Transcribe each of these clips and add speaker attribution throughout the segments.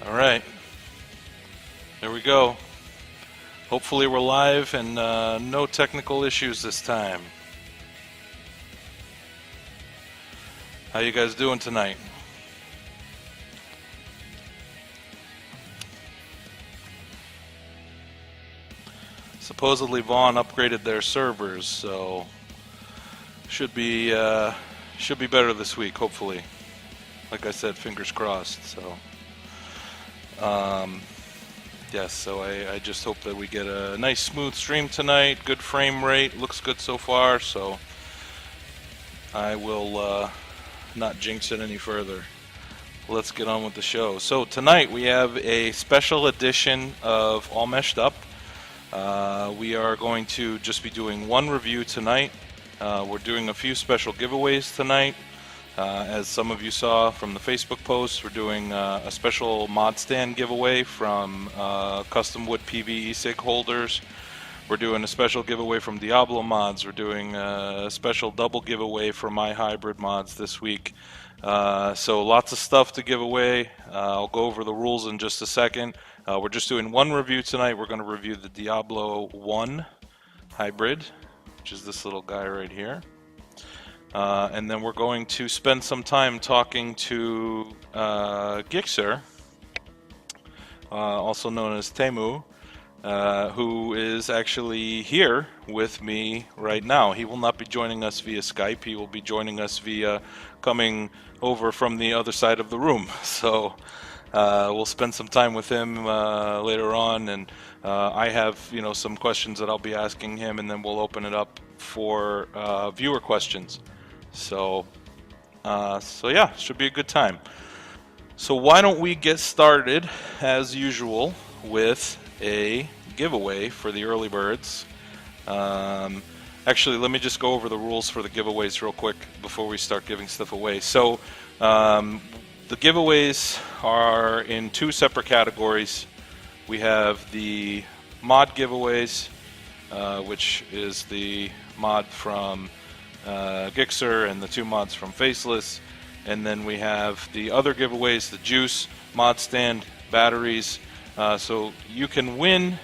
Speaker 1: All right, there we go. Hopefully we're live and no technical issues this time. How you guys doing tonight? Supposedly Vaughn upgraded their servers, so should be better this week, hopefully. Like I said, fingers crossed. So, yes. So I just hope that we get a nice, smooth stream tonight. Good frame rate, looks good so far. So I will not jinx it any further. Let's get on with the show. So tonight we have a special edition of All Meshed Up. We are going to just be doing one review tonight. We're doing a few special giveaways tonight. As some of you saw from the Facebook post, we're doing a special mod stand giveaway from Custom Wood PV e-cig holders. We're doing a special giveaway from Diablo mods. We're doing a special double giveaway from My Hybrid mods this week. So lots of stuff to give away. I'll go over the rules in just a second. We're just doing one review tonight. We're going to review the Diablo One hybrid, which is this little guy right here. And then we're going to spend some time talking to Gixxer, also known as Temu, who is actually here with me right now. He will not be joining us via Skype. He will be joining us via coming over from the other side of the room. So we'll spend some time with him later on, and I have some questions that I'll be asking him, and then we'll open it up for viewer questions. So yeah, should be a good time. So why don't we get started as usual with a giveaway for the early birds. Actually, let me just go over the rules for the giveaways real quick before we start giving stuff away. So the giveaways are in two separate categories. We have the mod giveaways, which is the mod from Gixxer and the two mods from Faceless, and then we have the other giveaways, the juice, mod stand, batteries. So you can win,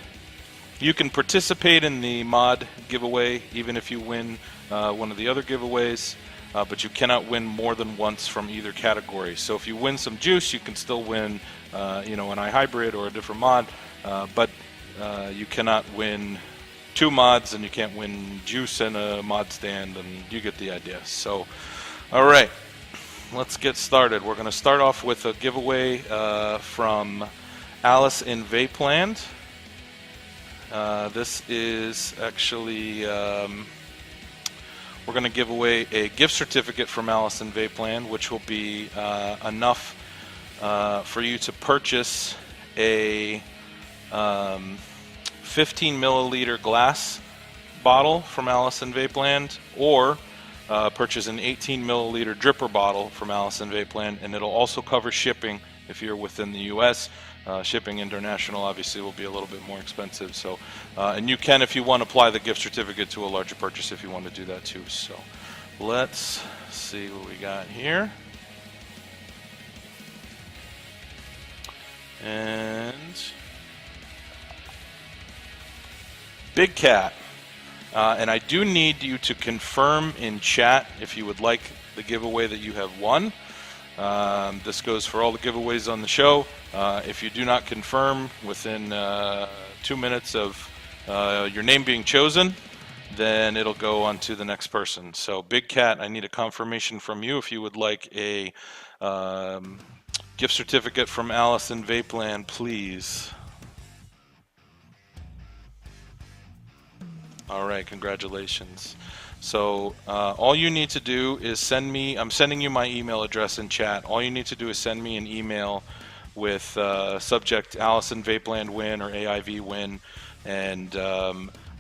Speaker 1: you can participate in the mod giveaway even if you win one of the other giveaways, but you cannot win more than once from either category. So if you win some juice, you can still win an iHybrid or a different mod, but you cannot win two mods, and you can't win juice and a mod stand, and you get the idea. So, all right, let's get started. We're going to start off with a giveaway from Alice in Vapeland. This is actually, we're going to give away a gift certificate from Alice in Vapeland, which will be enough for you to purchase a 15 milliliter glass bottle from Alice in Vapeland, or purchase an 18 milliliter dripper bottle from Alice in Vapeland, and it'll also cover shipping if you're within the US. Shipping international obviously will be a little bit more expensive. So, and you can, if you want, apply the gift certificate to a larger purchase if you want to do that too. So, let's see what we got here. And Big Cat. And I do need you to confirm in chat if you would like the giveaway that you have won. This goes for all the giveaways on the show. If you do not confirm within 2 minutes of your name being chosen, then it'll go on to the next person. So Big Cat, I need a confirmation from you if you would like a gift certificate from Alice in Vapeland, please. All right, congratulations. So all you need to do is send me, I'm sending you my email address in chat. All you need to do is send me an email with subject Alice in Vapeland win or AIV win, and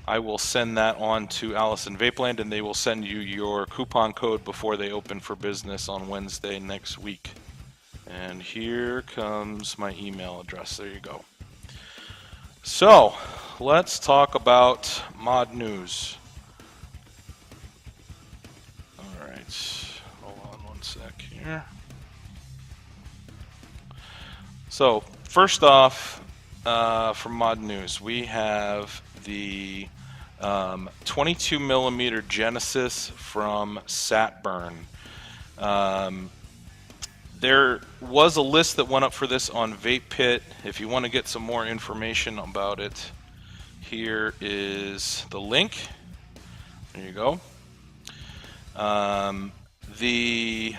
Speaker 1: I will send that on to Alice in Vapeland, and they will send you your coupon code before they open for business on Wednesday next week. And here comes my email address. There you go. So let's talk about mod news. All right, hold on one sec here. So first off, from Mod News, we have the 22 millimeter Genesis from Satburn. There was a list that went up for this on Vape Pit. If you want to get some more information about it, here is the link. There you go. The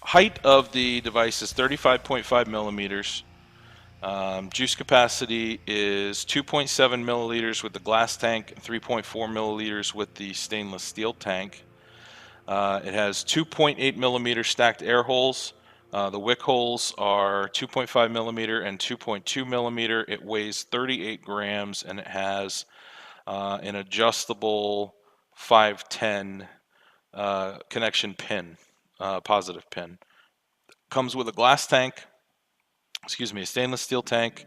Speaker 1: height of the device is 35.5 millimeters. Juice capacity is 2.7 milliliters with the glass tank, 3.4 milliliters with the stainless steel tank. It has 2.8 millimeter stacked air holes. The wick holes are 2.5 millimeter and 2.2 millimeter. It weighs 38 grams and it has an adjustable 510 connection pin, positive pin. Comes with a glass tank, a stainless steel tank,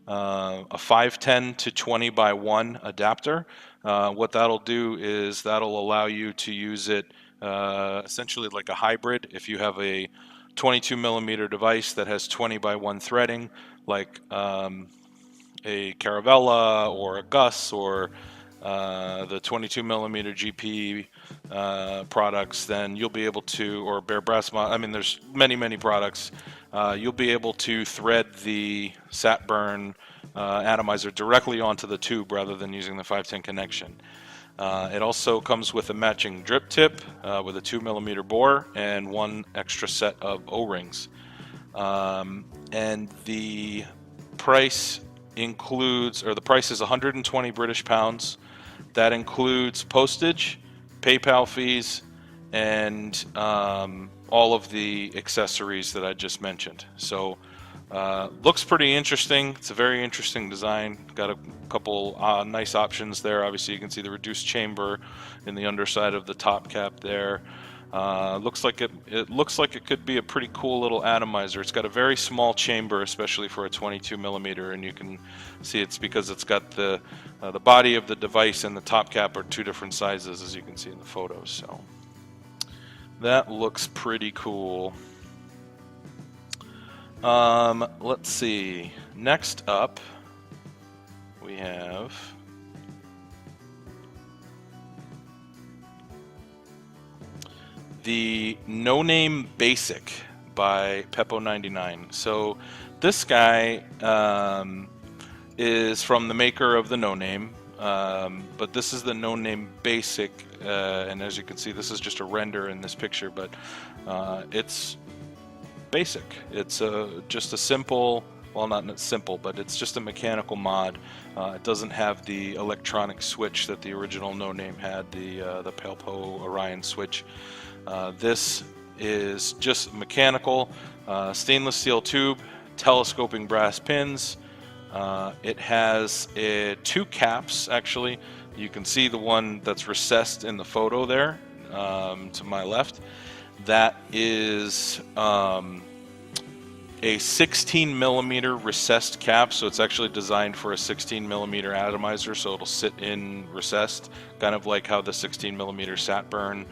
Speaker 1: a 510 to 20 by 1 adapter. What that'll do is that'll allow you to use it essentially like a hybrid. If you have a 22 millimeter device that has 20 by 1 threading, like a Caravella or a Gus or the 22 millimeter GP products, then you'll be able to, or Bare Brass, I mean, there's many products. You'll be able to thread the Satburn atomizer directly onto the tube rather than using the 510 connection. It also comes with a matching drip tip with a 2 millimeter bore and 1 extra set of O-rings. And the price includes, or the price is 120 British pounds. That includes postage, PayPal fees, and all of the accessories that I just mentioned. So looks pretty interesting. It's a very interesting design. Got a couple nice options there. Obviously you can see the reduced chamber in the underside of the top cap there. Looks like it could be a pretty cool little atomizer. It's got a very small chamber, especially for a 22 millimeter, and you can see it's because it's got the body of the device and the top cap are 2 different sizes, as you can see in the photos. So that looks pretty cool. Let's see. Next up, we have the No Name Basic by Peppo99. So this guy is from the maker of the No Name, but this is the No Name Basic, and as you can see, this is just a render in this picture, but it's basic. It's just a simple, well, not simple, but it's just a mechanical mod. It doesn't have the electronic switch that the original No Name had, the Palpo Orion switch. This is just mechanical, stainless steel tube, telescoping brass pins. It has 2 caps, actually. You can see the one that's recessed in the photo there to my left. That is a 16 millimeter recessed cap, so it's actually designed for a 16 millimeter atomizer, so it'll sit in recessed, kind of like how the 16 millimeter Satburn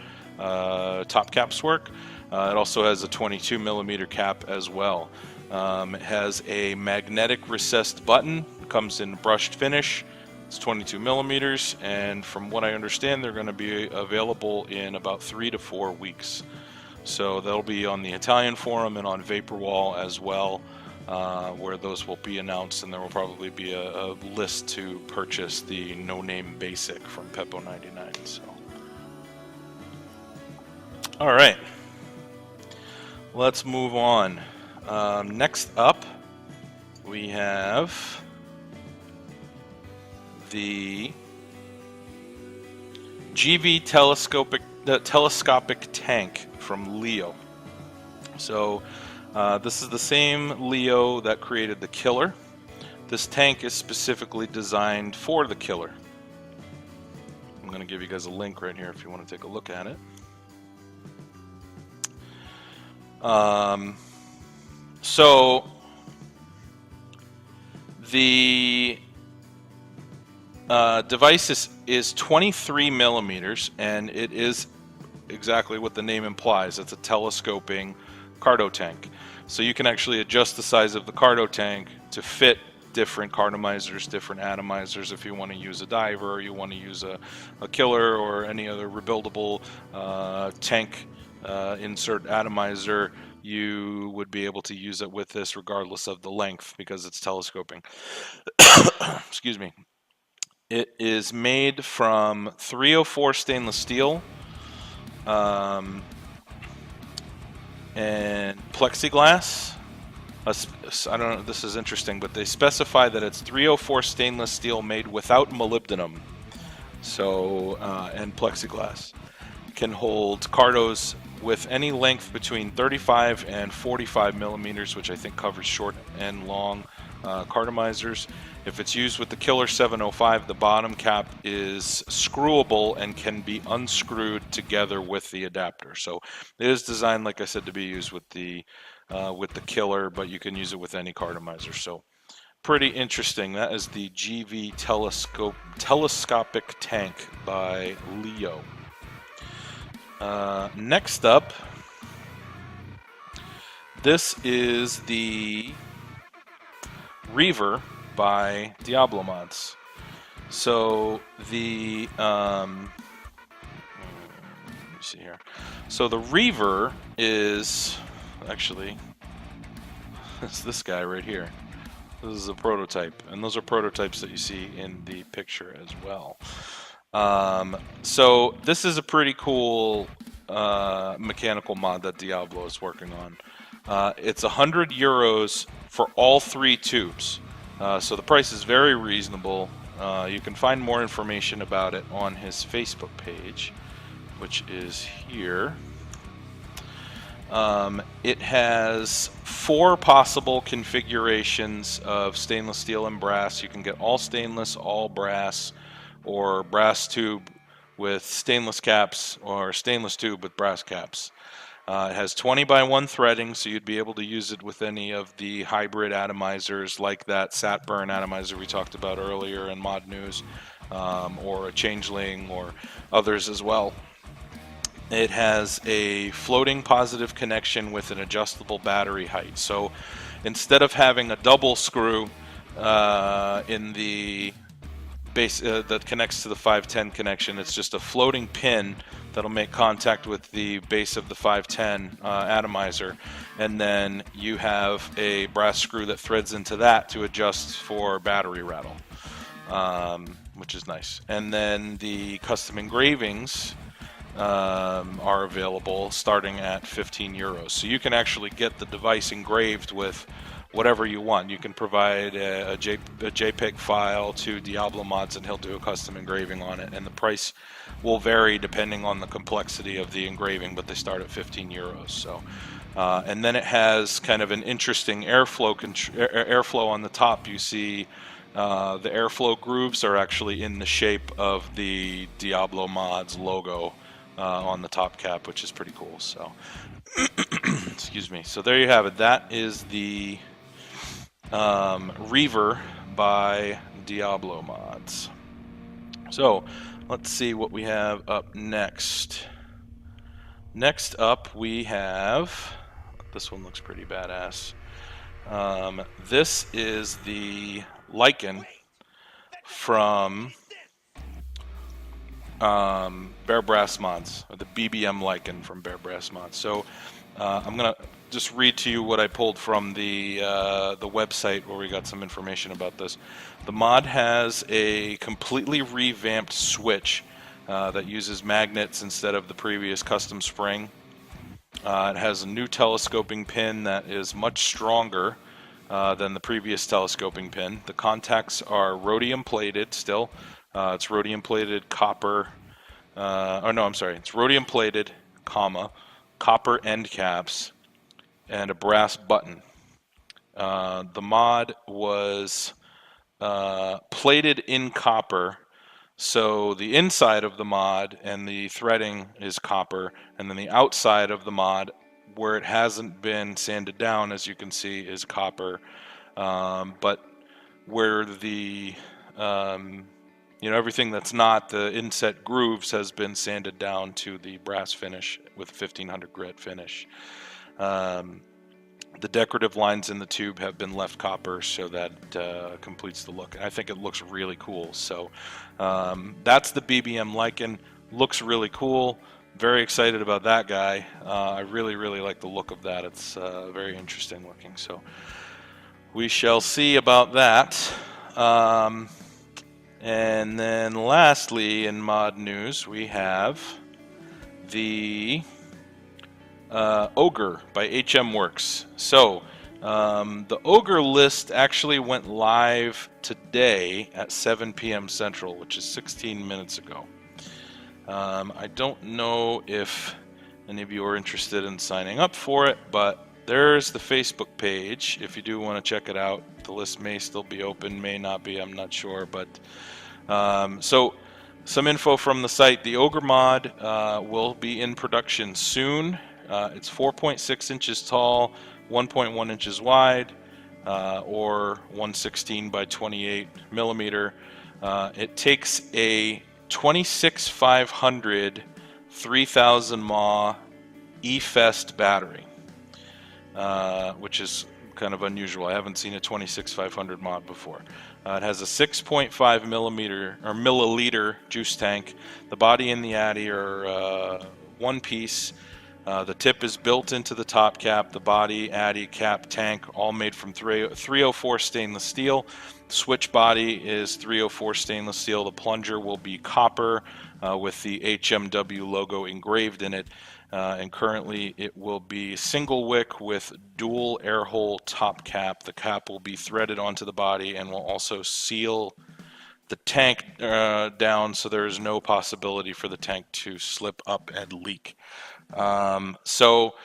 Speaker 1: top caps work. It also has a 22 millimeter cap as well. It has a magnetic recessed button. It comes in brushed finish. It's 22 millimeters, and from what I understand, they're going to be available in about 3 to 4 weeks. So they'll be on the Italian forum and on Vaporwall as well, where those will be announced, and there will probably be a list to purchase the No Name Basic from Peppo99. So, all right, let's move on. Next up, we have the GV telescopic tank from Leo. So this is the same Leo that created the Killer. This tank is specifically designed for the Killer. I'm going to give you guys a link right here if you want to take a look at it. So the device is 23 millimeters, and it is exactly what the name implies. It's a telescoping cardo tank. So you can actually adjust the size of the cardo tank to fit different cartomizers, different atomizers. If you want to use a diver, or you want to use a killer, or any other rebuildable tank insert atomizer, you would be able to use it with this regardless of the length because it's telescoping. Excuse me. It is made from 304 stainless steel and plexiglass. I don't know, this is interesting, but they specify that it's 304 stainless steel made without molybdenum. So, and plexiglass. Can hold cardos with any length between 35 and 45 millimeters, which I think covers short and long cartomizers. If it's used with the Killer 705, the bottom cap is screwable and can be unscrewed together with the adapter. So it is designed, like I said, to be used with the Killer, but you can use it with any cartomizer. So pretty interesting. That is the GV telescopic tank by Leo. Next up, this is the Reaver by Diablo Mods. So the let me see here. So the Reaver is actually it's this guy right here. This is a prototype, and those are prototypes that you see in the picture as well. So this is a pretty cool mechanical mod that Diablo is working on. It's 100 euros for all 3 tubes. So the price is very reasonable. You can find more information about it on his Facebook page, which is here. It has 4 possible configurations of stainless steel and brass. You can get all stainless, all brass, or brass tube with stainless caps, or stainless tube with brass caps. It has 20x1 threading, so you'd be able to use it with any of the hybrid atomizers like that Satburn atomizer we talked about earlier in Mod News, or a Changeling, or others as well. It has a floating positive connection with an adjustable battery height. So instead of having a double screw in the base that connects to the 510 connection, it's just a floating pin that'll make contact with the base of the 510 atomizer, and then you have a brass screw that threads into that to adjust for battery rattle, which is nice. And then the custom engravings are available starting at 15 euros. So you can actually get the device engraved with whatever you want. You can provide a JPEG file to Diablo Mods and he'll do a custom engraving on it. And the price will vary depending on the complexity of the engraving, but they start at 15 euros. So, and then it has kind of an interesting airflow on the top. You see the airflow grooves are actually in the shape of the Diablo Mods logo on the top cap, which is pretty cool. So, excuse me. So there you have it. That is the Reaver by Diablo Mods. So let's see what we have up next. Next up we have, this one looks pretty badass. This is the Lycan from Bear Brass Mods, or the BBM Lycan from Bear Brass Mods. So I'm gonna just read to you what I pulled from the website where we got some information about this. The mod has a completely revamped switch that uses magnets instead of the previous custom spring. It has a new telescoping pin that is much stronger than the previous telescoping pin. The contacts are rhodium plated still. It's rhodium plated copper. It's rhodium plated, copper end caps, and a brass button. The mod was plated in copper, so the inside of the mod and the threading is copper, and then the outside of the mod, where it hasn't been sanded down, as you can see, is copper. But where the everything that's not the inset grooves has been sanded down to the brass finish with 1500 grit finish. The decorative lines in the tube have been left copper, so that completes the look. And I think it looks really cool. So that's the BBM Lichen. Looks really cool. Very excited about that guy. I really, really like the look of that. It's very interesting looking. So we shall see about that. And then lastly, in mod news, we have the Ogre by HM Works. So the Ogre list actually went live today at 7 p.m. Central, which is 16 minutes ago. I don't know if any of you are interested in signing up for it, but there's the Facebook page if you do want to check it out. The list may still be open, may not be, I'm not sure. But so some info from the site. The Ogre mod will be in production soon. It's 4.6 inches tall, 1.1 inches wide, or 116 by 28 millimeter. It takes a 26500 3000 mAh E-Fest battery, which is kind of unusual. I haven't seen a 26500 mod before. It has a 6.5 millimeter or milliliter juice tank. The body and the addy are one piece. The tip is built into the top cap. The body, addy, cap, tank, all made from 304 stainless steel. Switch body is 304 stainless steel. The plunger will be copper with the HMW logo engraved in it. And currently it will be single wick with dual air hole top cap. The cap will be threaded onto the body and will also seal the tank down, so there is no possibility for the tank to slip up and leak. So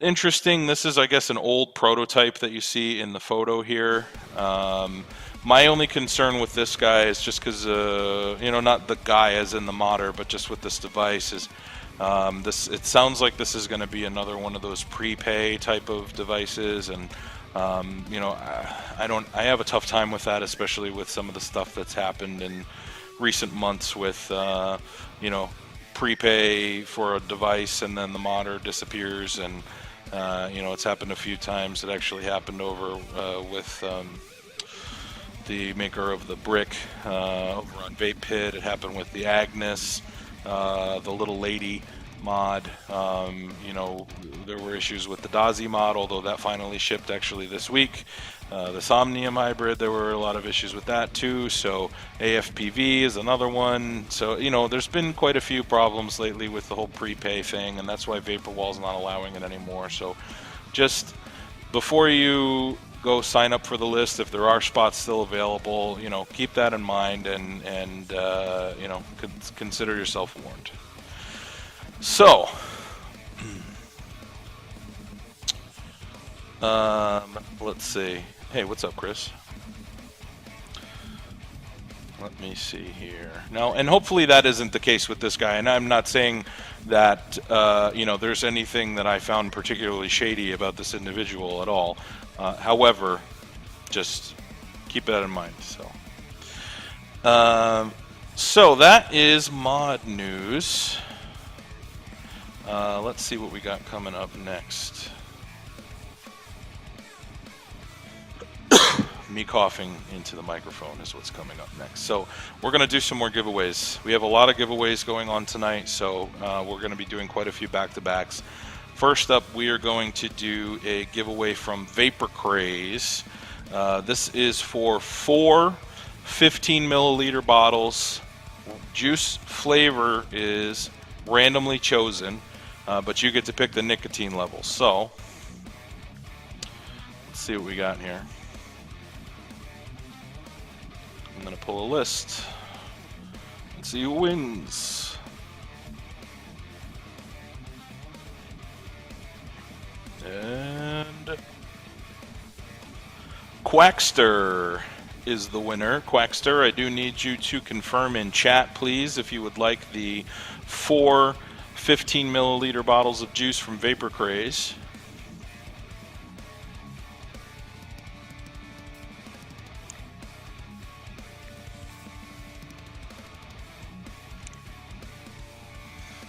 Speaker 1: interesting. This is, I guess, an old prototype that you see in the photo here. My only concern with this guy is just because, you know, not the guy as in the modder, but just with this device is it sounds like this is going to be another one of those prepay type of devices, and you know, I have a tough time with that, especially with some of the stuff that's happened in recent months with you know, prepay for a device and then the modder disappears, and you know, it's happened a few times. It actually happened over with the maker of the brick over on Vape Pit. It happened with the Agnes, the Little Lady mod. You know, there were issues with the Dazi mod, although that finally shipped actually this week. The Somnium hybrid, there were a lot of issues with that too. So AFPV is another one. So, you know, there's been quite a few problems lately with the whole prepay thing, and that's why Vaporwall's not allowing it anymore. So just before you go sign up for the list, if there are spots still available, you know, keep that in mind, and you know, consider yourself warned. So let's see. Hey, what's up, Chris? Let me see here. Now, and hopefully that isn't the case with this guy, and I'm not saying that you know, there's anything that I found particularly shady about this individual at all. However, just keep that in mind. So that is mod news. Let's see what we got coming up next. Me coughing into the microphone is what's coming up next. So we're going to do some more giveaways. We have a lot of giveaways going on tonight, so we're going to be doing quite a few back-to-backs. First up, we are going to do a giveaway from Vapor Craze. This is for 4 15 milliliter bottles. Juice flavor is randomly chosen, but you get to pick the nicotine level. So let's see what we got here. I'm going to pull a list and see who wins. And Quackster is the winner. Quackster, I do need you to confirm in chat, please, if you would like the 4 15 milliliter bottles of juice from Vapor Craze.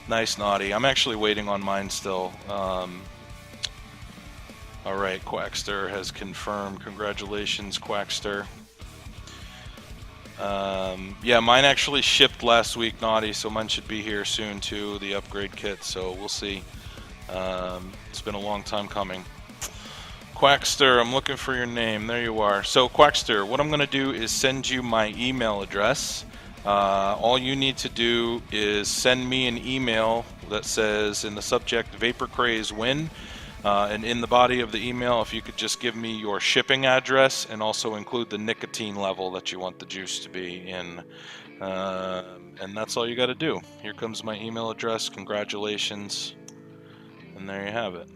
Speaker 1: Nice, Naughty. I'm actually waiting on mine still. All right, Quackster has confirmed. Congratulations, Quackster. Yeah, mine actually shipped last week, Naughty, so mine should be here soon too, the upgrade kit, so we'll see. It's been a long time coming. Quackster, I'm looking for your name. There you are. So, Quackster, what I'm going to do is send you my email address. All you need to do is send me an email that says in the subject Vapor Craze Win. And in the body of the email, if you could just give me your shipping address and also include the nicotine level that you want the juice to be in. And that's all you got to do. Here comes my email address. Congratulations. And there you have it.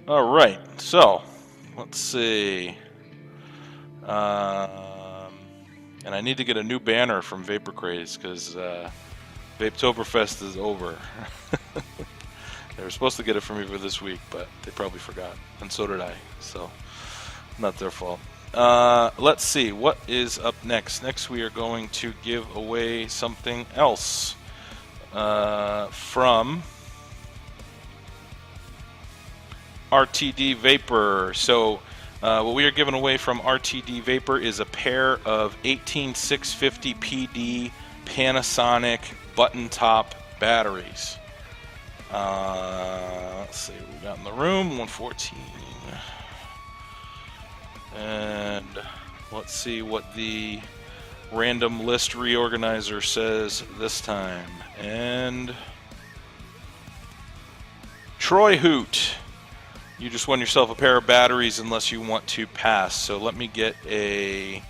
Speaker 1: All right. So, let's see. And I need to get a new banner from Vapor Craze because Vapetoberfest is over. They were supposed to get it from me for this week, but they probably forgot, and so did I, so not their fault. Let's see, what is up next? Next we are going to give away something else from RTD Vapor. So what we are giving away from RTD Vapor is a pair of 18650 PD Panasonic button top batteries. Let's see what we got in the room. 114. And let's see what the random list reorganizer says this time. And Troy Hoot, you just won yourself a pair of batteries unless you want to pass. So let me get a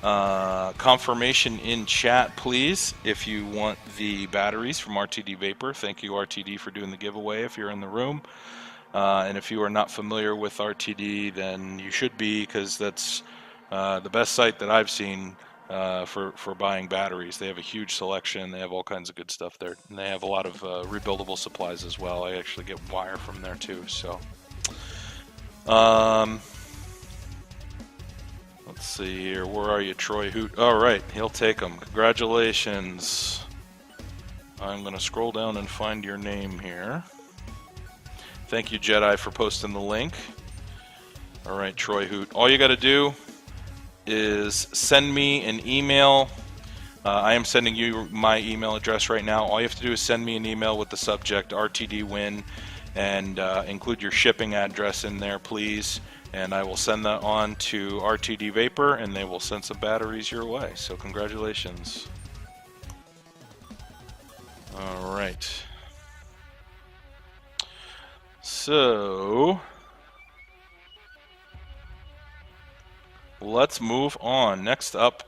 Speaker 1: confirmation in chat, please, if you want the batteries from RTD Vapor. Thank you, RTD, for doing the giveaway if you're in the room. And if you are not familiar with RTD, then you should be, because that's the best site that I've seen for buying batteries. They have a huge selection. They have all kinds of good stuff there. And they have a lot of rebuildable supplies as well. I actually get wire from there too. So, let's see here. Where are you, Troy Hoot? All right, he'll take them. Congratulations. I'm going to scroll down and find your name here. Thank you, Jedi, for posting the link. All right, Troy Hoot. All you got to do is send me an email. I am sending you my email address right now. All you have to do is send me an email with the subject RTD Win and include your shipping address in there, please. And I will send that on to RTD Vapor, and they will send some batteries your way. So congratulations. All right. So let's move on. Next up,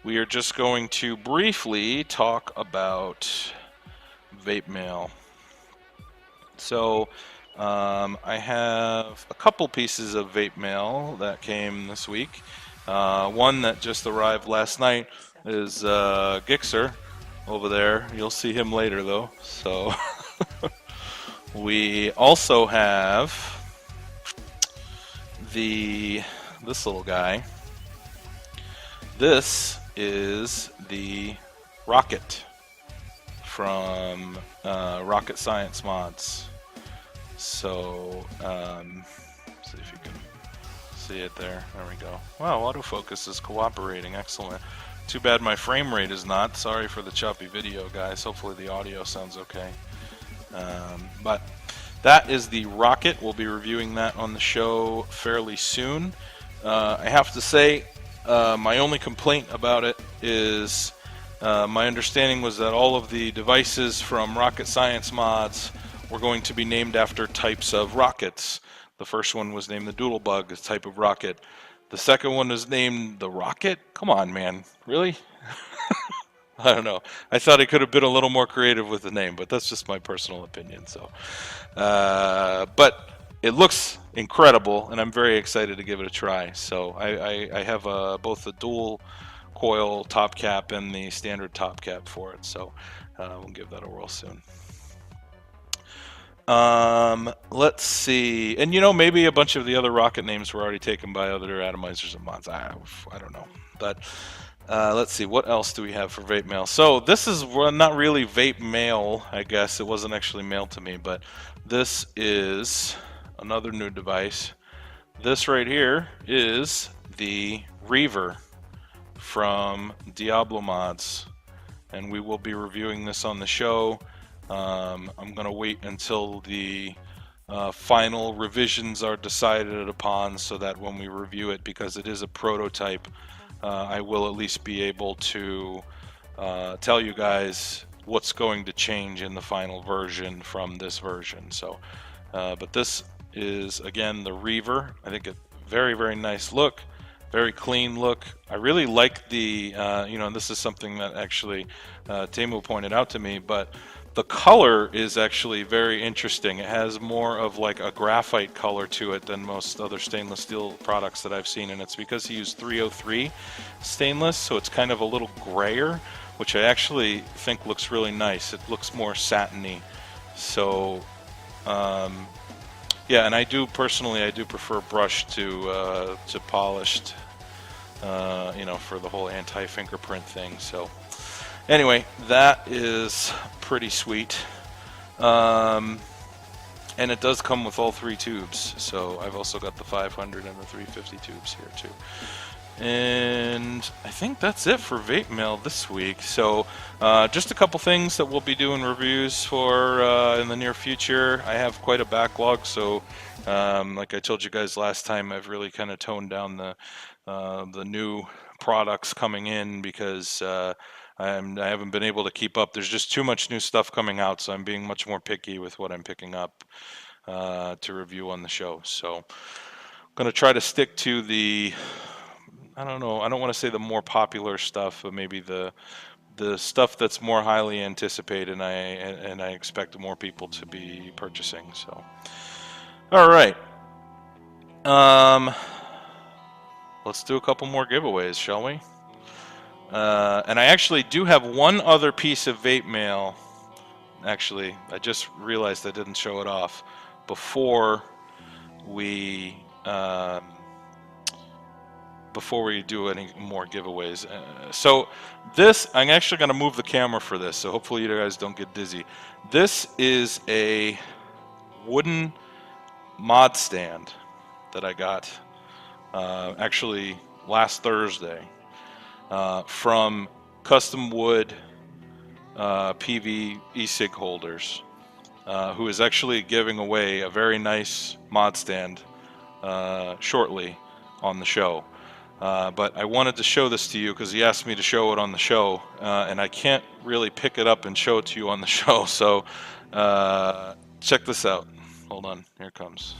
Speaker 1: we are just going to briefly talk about vape mail. So I have a couple pieces of vape mail that came this week. One that just arrived last night is Gixxer over there. You'll see him later though. So we also have this little guy. This is the Rocket from Rocket Science Mods. So, see if you can see it there. There we go. Wow, autofocus is cooperating. Excellent. Too bad my frame rate is not. Sorry for the choppy video, guys. Hopefully the audio sounds okay. But that is the Rocket. We'll be reviewing that on the show fairly soon. I have to say, my only complaint about it is my understanding was that all of the devices from Rocket Science Mods were going to be named after types of rockets. The first one was named the Doodlebug, a type of rocket. The second one was named the Rocket? Come on, man. Really? I don't know. I thought I could have been a little more creative with the name, but that's just my personal opinion. So, but it looks incredible, and I'm very excited to give it a try. So I have both the dual coil top cap and the standard top cap for it. So we'll give that a whirl soon. Let's see. And maybe a bunch of the other rocket names were already taken by other atomizers and mods. I don't know. But let's see. What else do we have for vape mail? So this is not really vape mail, I guess. It wasn't actually mailed to me, but this is another new device. This right here is the Reaver from Diablo Mods, and we will be reviewing this on the show. I'm going to wait until the final revisions are decided upon so that when we review it, because it is a prototype, I will at least be able to tell you guys what's going to change in the final version from this version. So, but this is again the Reaver. I think a very, very nice look, very clean look. I really like the, and this is something that actually Temu pointed out to me, but the color is actually very interesting. It has more of like a graphite color to it than most other stainless steel products that I've seen, and it's because he used 303 stainless, so it's kind of a little grayer, which I actually think looks really nice. It looks more satiny. So, yeah, and I do prefer brushed to polished, for the whole anti-fingerprint thing. So, anyway, that is pretty sweet. And it does come with all 3 tubes. So I've also got the 500 and the 350 tubes here too. And I think that's it for Vape Mail this week. So just a couple things that we'll be doing reviews for in the near future. I have quite a backlog, so like I told you guys last time, I've really kind of toned down the new products coming in because I haven't been able to keep up. There's just too much new stuff coming out, so I'm being much more picky with what I'm picking up to review on the show. So I'm going to try to stick to the, I don't want to say the more popular stuff, but maybe the stuff that's more highly anticipated and I expect more people to be purchasing. So, all right. Let's do a couple more giveaways, shall we? And I actually do have one other piece of vape mail. Actually, I just realized I didn't show it off before we do any more giveaways. So this, I'm actually going to move the camera for this, so hopefully you guys don't get dizzy. This is a wooden mod stand that I got actually last Thursday from Custom Wood PV e-cig holders, who is actually giving away a very nice mod stand shortly on the show. But I wanted to show this to you because he asked me to show it on the show, and I can't really pick it up and show it to you on the show. So check this out. Hold on, here it comes.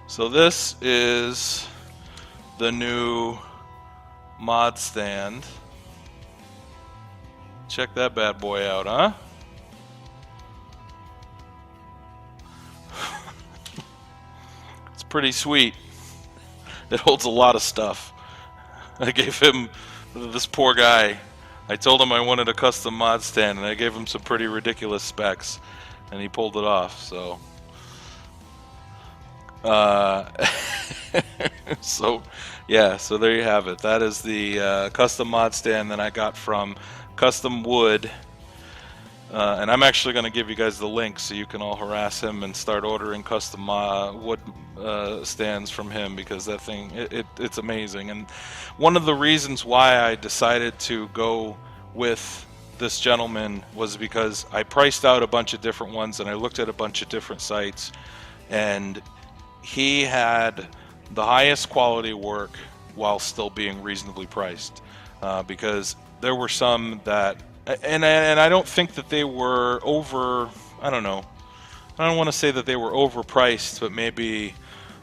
Speaker 1: So this is the new mod stand. Check that bad boy out, huh? It's pretty sweet. It holds a lot of stuff. I gave him, this poor guy, I told him I wanted a custom mod stand, and I gave him some pretty ridiculous specs, and he pulled it off, so. So, yeah, so there you have it. That is the custom mod stand that I got from Custom Wood. And I'm actually going to give you guys the link so you can all harass him and start ordering custom wood stands from him, because that thing, it's amazing. And one of the reasons why I decided to go with this gentleman was because I priced out a bunch of different ones and I looked at a bunch of different sites, and he had the highest quality work while still being reasonably priced, because there were some that, and I don't think that they were over, I don't want to say that they were overpriced, but maybe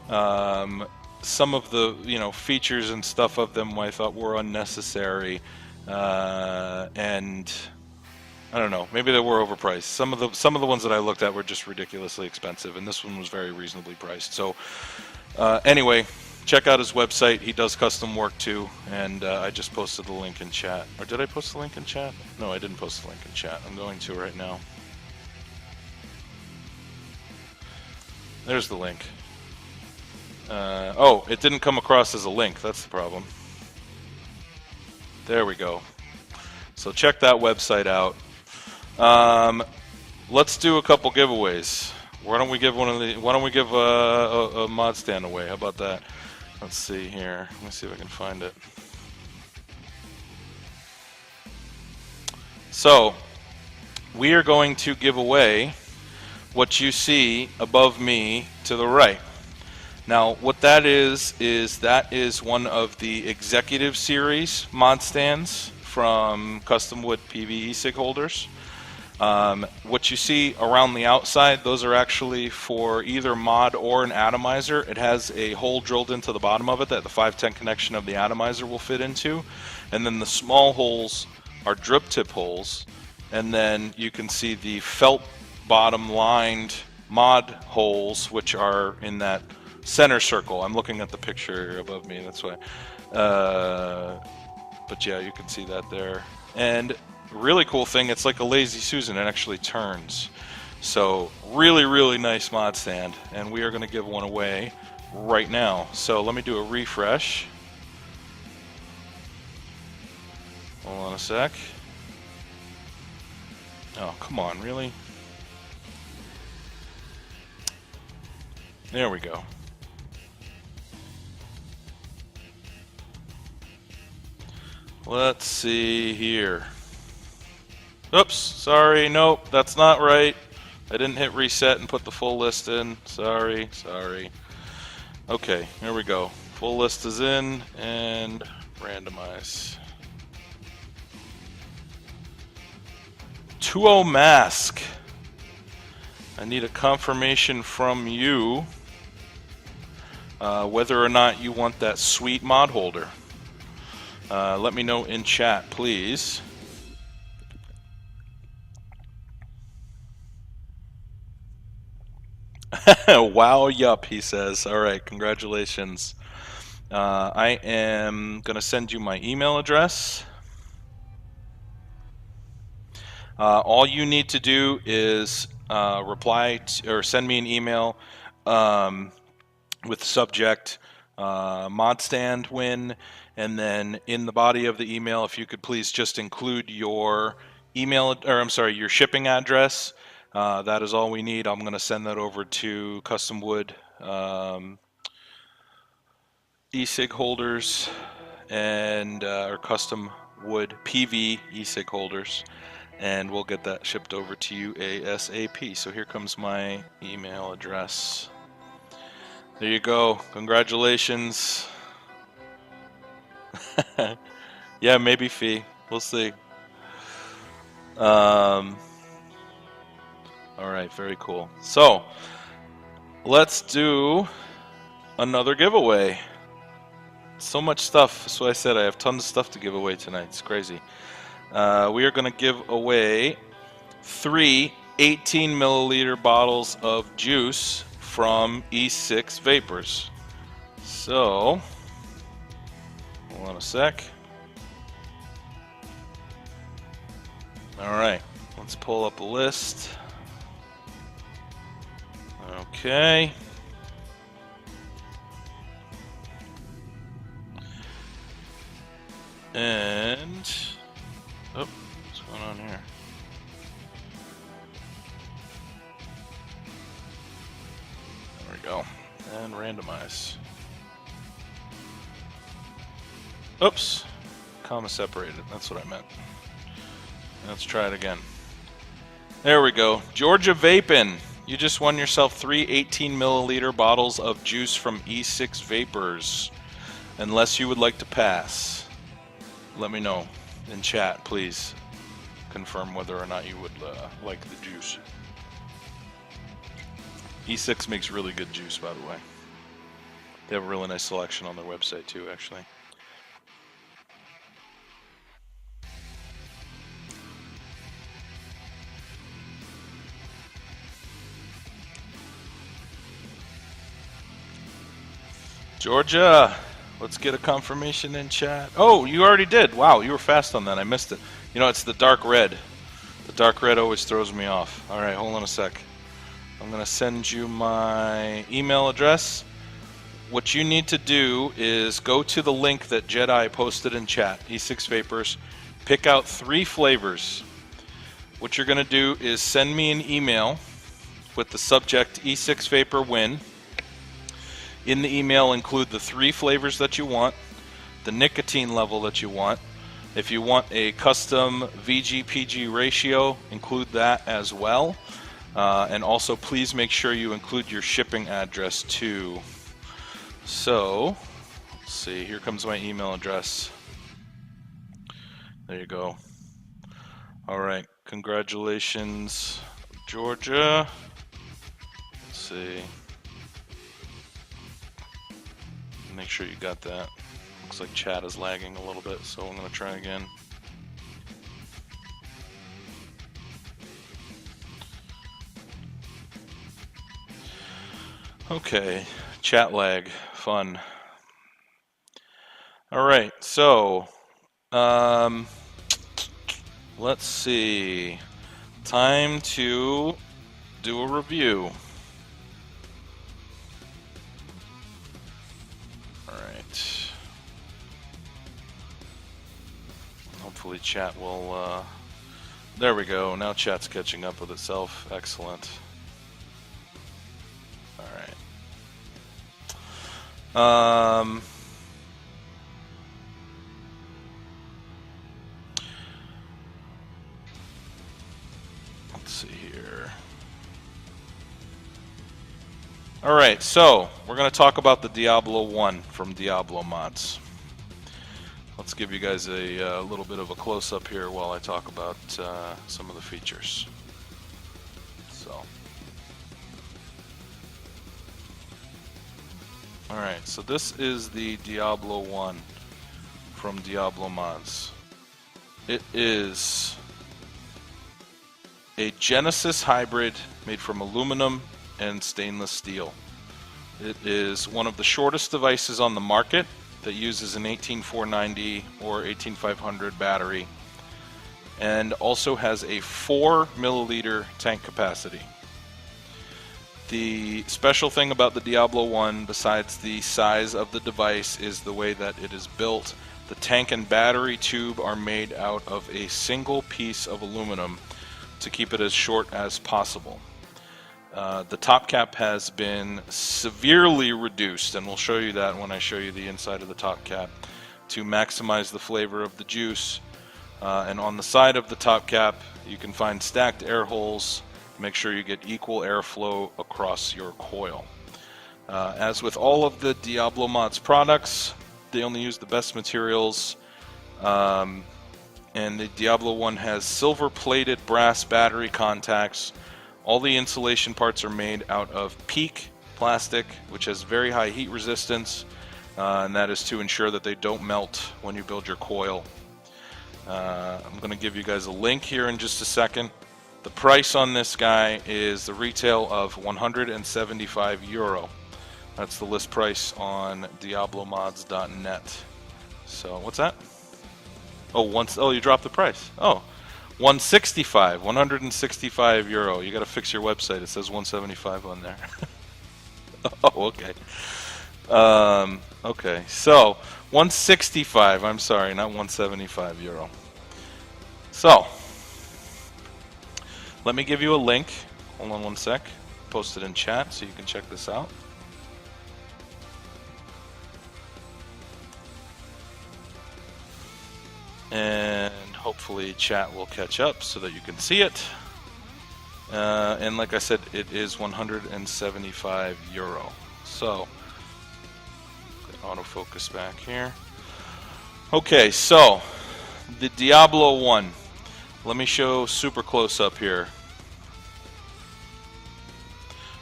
Speaker 1: some of the features and stuff of them I thought were unnecessary, and I don't know, maybe they were overpriced. Some of the ones that I looked at were just ridiculously expensive, and this one was very reasonably priced. So anyway, check out his website. He does custom work too, and I just posted the link in chat. Or did I post the link in chat? No, I didn't post the link in chat. I'm going to right now. There's the link. Oh, it didn't come across as a link. That's the problem. There we go. So check that website out. Let's do a couple giveaways. Why don't we give a mod stand away? How about that? Let's see here. Let me see if I can find it. So, we are going to give away what you see above me to the right. Now, what that is that is one of the Executive Series mod stands from Custom Wood PV e-cig holders. What you see around the outside, those are actually for either mod or an atomizer. It has a hole drilled into the bottom of it that the 510 connection of the atomizer will fit into. And then the small holes are drip tip holes. And then you can see the felt bottom lined mod holes, which are in that center circle. I'm looking at the picture above me, that's why. But yeah, you can see that there. And really cool thing, it's like a Lazy Susan, it actually turns. So really, really nice mod stand, and we are going to give one away right now. So let me do a refresh. Hold on a sec. Oh, come on, really? There we go. Let's see here. Oops, sorry, nope, that's not right. I didn't hit reset and put the full list in. Sorry. Okay, here we go. Full list is in, and randomize. 2-0 mask. I need a confirmation from you whether or not you want that sweet mod holder. Let me know in chat, please. Wow, yup, he says. All right, congratulations. I am going to send you my email address. All you need to do is reply or send me an email with subject mod stand win, and then in the body of the email, if you could please just include your email, or I'm sorry, your shipping address. That is all we need. I'm going to send that over to Custom Wood e-cig holders and or Custom Wood PV e-cig holders, and we'll get that shipped over to you ASAP. So here comes my email address. There you go. Congratulations. Yeah, maybe fee. We'll see. All right, very cool. So let's do another giveaway. So much stuff. So I said I have tons of stuff to give away tonight. It's crazy. We are going to give away 3 18 milliliter bottles of juice from E6 Vapors. So, hold on a sec. Alright, let's pull up a list. Okay. And, oh, what's going on here? There we go. And randomize. Oops, comma separated, that's what I meant. Let's try it again. There we go. Georgia Vapin'. You just won yourself 3 18 milliliter bottles of juice from E6 Vapors. Unless you would like to pass, let me know in chat, please. Confirm whether or not you would like the juice. E6 makes really good juice, by the way. They have a really nice selection on their website too, actually. Georgia, let's get a confirmation in chat. Oh, you already did. Wow, you were fast on that. I missed it. You know, it's the dark red. The dark red always throws me off. All right, hold on a sec. I'm going to send you my email address. What you need to do is go to the link that Jedi posted in chat, E6 Vapors. Pick out 3 flavors. What you're going to do is send me an email with the subject E6 Vapor Win. In the email, include the 3 flavors that you want, the nicotine level that you want. If you want a custom VG-PG ratio, include that as well. And also, please make sure you include your shipping address too. So, let's see, here comes my email address. There you go. All right, congratulations, Georgia. Let's see. Make sure you got that. Looks like chat is lagging a little bit, so I'm going to try again. Okay, chat lag, fun. All right, so let's see. Time to do a review. All right. Hopefully chat will, there we go. Now chat's catching up with itself. Excellent. All right. Let's see here. All right, so we're going to talk about the Diablo One from Diablo Mods. Let's give you guys a little bit of a close-up here while I talk about some of the features. So, all right, so this is the Diablo One from Diablo Mods. It is a Genesis hybrid made from aluminum and stainless steel. It is one of the shortest devices on the market that uses an 18490 or 18500 battery, and also has a 4 milliliter tank capacity. The special thing about the Diablo One, besides the size of the device, is the way that it is built. The tank and battery tube are made out of a single piece of aluminum to keep it as short as possible. The top cap has been severely reduced, and we'll show you that when I show you the inside of the top cap, to maximize the flavor of the juice. And on the side of the top cap, you can find stacked air holes. Make sure you get equal airflow across your coil. As with all of the Diablo Mods products, they only use the best materials. And the Diablo One has silver-plated brass battery contacts. All the insulation parts are made out of PEEK plastic, which has very high heat resistance, and that is to ensure that they don't melt when you build your coil. I'm going to give you guys a link here in just a second. The price on this guy is the retail of €175. That's the list price on diablomods.net. So, what's that? Oh, you dropped the price. Oh, 165, €165. You got to fix your website. It says 175 on there. Oh, okay. Okay, so 165. I'm sorry, not €175. So, let me give you a link. Hold on one sec. Post it in chat so you can check this out. And hopefully chat will catch up so that you can see it. And like I said, it is €175. So, autofocus back here. Okay, so the Diablo One. Let me show super close up here.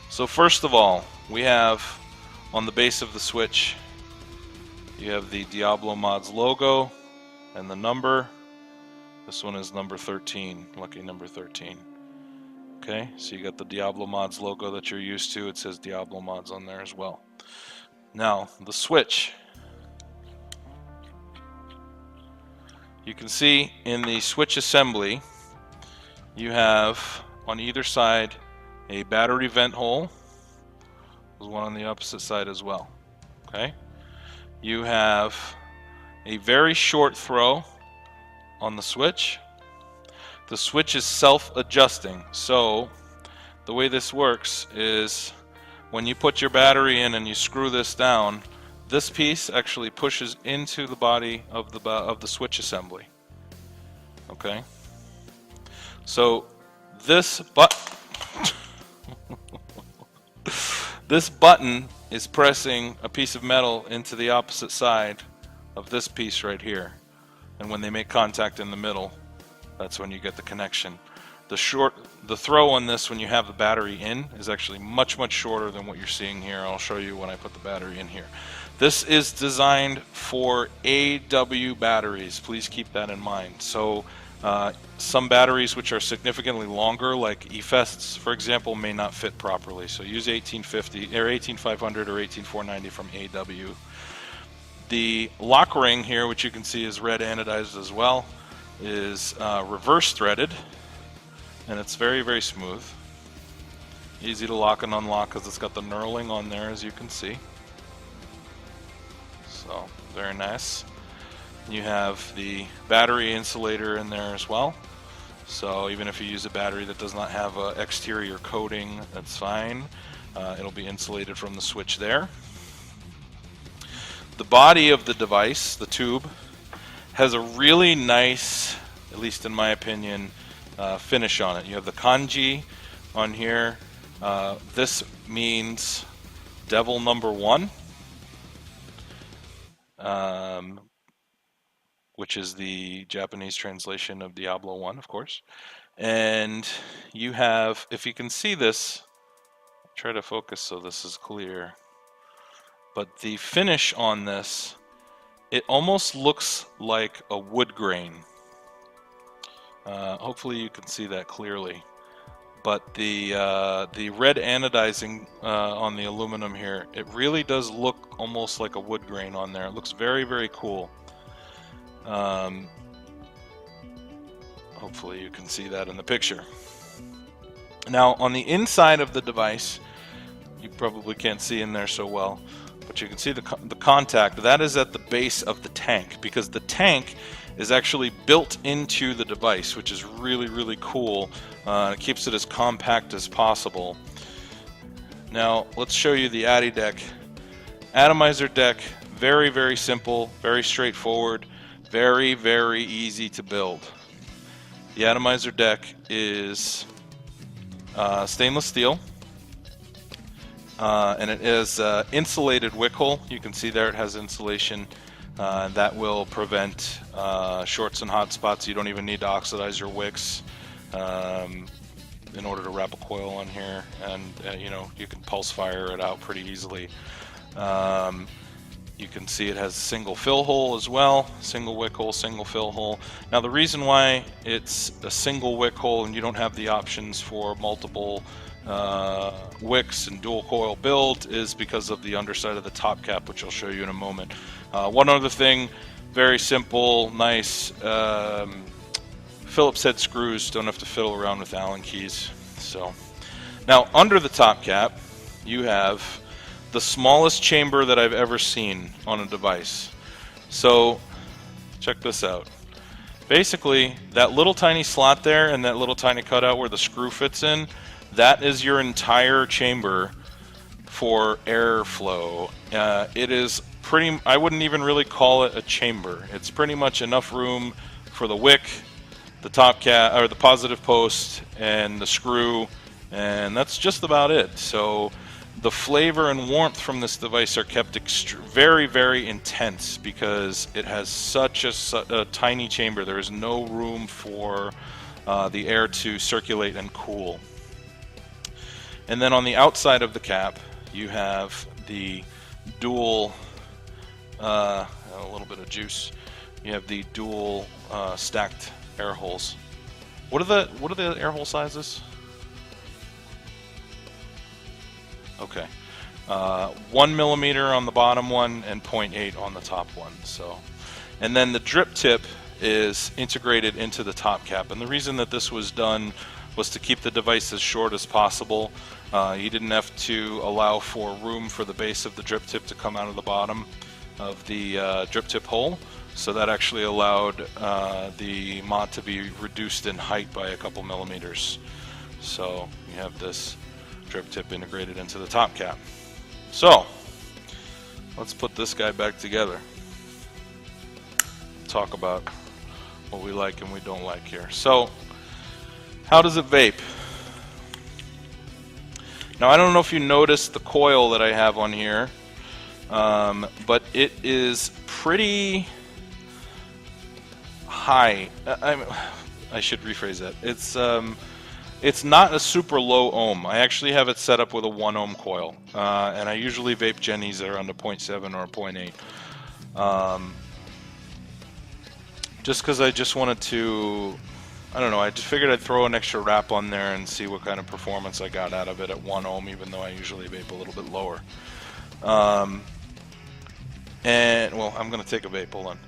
Speaker 1: So first of all, we have on the base of the switch, you have the Diablo Mods logo and the number. This one is number 13, lucky number 13. Okay, so you got the Diablo Mods logo that you're used to. It says Diablo Mods on there as well. Now, the switch. You can see in the switch assembly, you have on either side a battery vent hole. There's one on the opposite side as well. Okay, you have a very short throw on the switch. The switch is self-adjusting, so the way this works is when you put your battery in and you screw this down, this piece actually pushes into the body of the switch assembly. Okay, so this this button is pressing a piece of metal into the opposite side of this piece right here, and when they make contact in the middle, that's when you get the connection. The throw on this when you have the battery in is actually much shorter than what you're seeing here. I'll show you when I put the battery in here. This is designed for AW batteries. Please keep that in mind. So some batteries which are significantly longer, like eFests, for example, may not fit properly. So use 1850 or 18500 or 18490 from AW. The lock ring here, which you can see is red anodized as well, is reverse threaded, and it's very smooth. Easy to lock and unlock because it's got the knurling on there, as you can see. So very nice. You have the battery insulator in there as well. So even if you use a battery that does not have an exterior coating, that's fine. It'll be insulated from the switch there. The body of the device, the tube, has a really nice, at least in my opinion, finish on it. You have the kanji on here. This means Devil number 1, which is the Japanese translation of Diablo 1, of course. And you have, if you can see this, try to focus so this is clear. But the finish on this, it almost looks like a wood grain. Hopefully you can see that clearly. But the red anodizing on the aluminum here, it really does look almost like a wood grain on there. It looks very cool. Hopefully you can see that in the picture. Now on the inside of the device, you probably can't see in there so well, but you can see the contact. That is at the base of the tank, because the tank is actually built into the device, which is really cool. It keeps it as compact as possible. Now let's show you the Addy deck. Atomizer deck, very simple, very straightforward, very easy to build. The Atomizer deck is stainless steel. And it is insulated wick hole. You can see there it has insulation. That will prevent shorts and hot spots. You don't even need to oxidize your wicks in order to wrap a coil on here, and you know, you can pulse fire it out pretty easily. You can see it has a single fill hole as well, single wick hole, single fill hole. Now the reason why it's a single wick hole and you don't have the options for multiple wicks and dual coil build is because of the underside of the top cap, which I'll show you in a moment. One other thing, very simple, nice Phillips head screws, don't have to fiddle around with Allen keys. So now under the top cap you have the smallest chamber that I've ever seen on a device. So check this out. Basically that little tiny slot there and that little tiny cutout where the screw fits in, that is your entire chamber for airflow. It is pretty, I wouldn't even really call it a chamber. It's pretty much enough room for the wick, the top cap, or the positive post, and the screw, and that's just about it. So the flavor and warmth from this device are kept very intense because it has such a tiny chamber. There is no room for the air to circulate and cool. And then on the outside of the cap, you have the dual, a little bit of juice. You have the dual stacked air holes. What are the air hole sizes? Okay, 1 millimeter on the bottom one and 0.8 on the top one. So, and then the drip tip is integrated into the top cap. And the reason that this was done was to keep the device as short as possible. You didn't have to allow for room for the base of the drip tip to come out of the bottom of the drip tip hole. So that actually allowed the mod to be reduced in height by a couple millimeters. So you have this drip tip integrated into the top cap. So let's put this guy back together. Talk about what we like and we don't like here. So how does it vape? Now I don't know if you noticed the coil that I have on here, but it is pretty high. I should rephrase that. It's not a super low ohm. I actually have it set up with a 1 ohm coil, and I usually vape Jennies that are under 0.7 or 0.8. Just because I just wanted to, I don't know, I just figured I'd throw an extra wrap on there and see what kind of performance I got out of it at 1 ohm, even though I usually vape a little bit lower. And, well, I'm going to take a vape, hold on.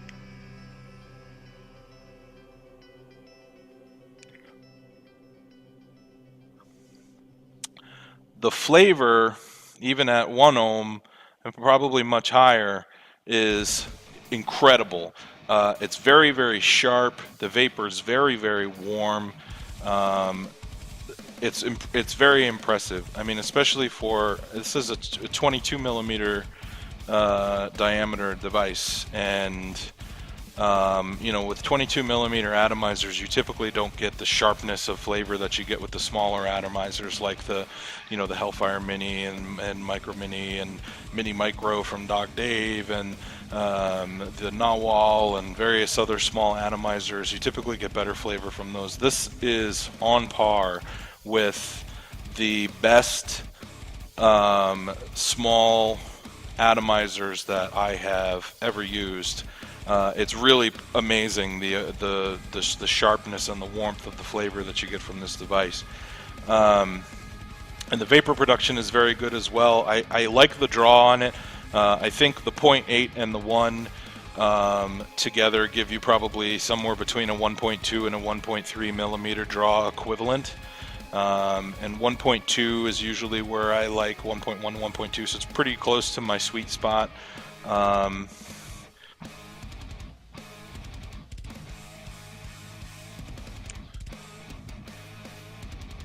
Speaker 1: The flavor, even at 1 ohm, and probably much higher, is incredible. It's very, very sharp. The vapor is very, very warm. It's very impressive. I mean, especially for, this is a 22 millimeter diameter device, and you know, with 22 millimeter atomizers, you typically don't get the sharpness of flavor that you get with the smaller atomizers, like the, you know, the Hellfire Mini and Micro Mini and Mini Micro from Dog Dave and the Nawal and various other small atomizers. You typically get better flavor from those. This is on par with the best small atomizers that I have ever used. It's really amazing, the sharpness and the warmth of the flavor that you get from this device. And the vapor production is very good as well. I like the draw on it. I think the 0.8 and the 1 together give you probably somewhere between a 1.2 and a 1.3 millimeter draw equivalent. And 1.2 is usually where I like 1.1, 1.2, so it's pretty close to my sweet spot.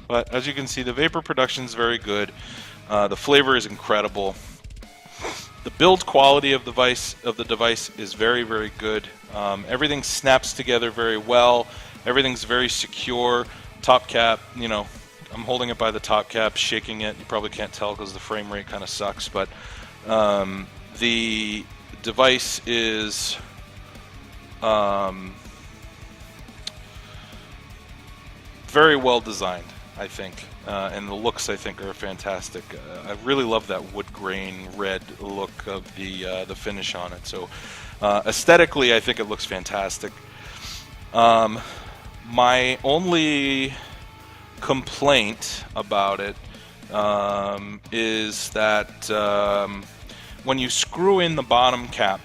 Speaker 1: But as you can see, the vapor production is very good. The flavor is incredible. The build quality of the device is very, very good. Everything snaps together very well. Everything's very secure. Top cap, you know, I'm holding it by the top cap, shaking it. You probably can't tell because the frame rate kind of sucks, but the device is very well designed, I think, and the looks, I think, are fantastic. I really love that wood grain red look of the finish on it. So aesthetically, I think it looks fantastic. My only complaint about it is that when you screw in the bottom cap,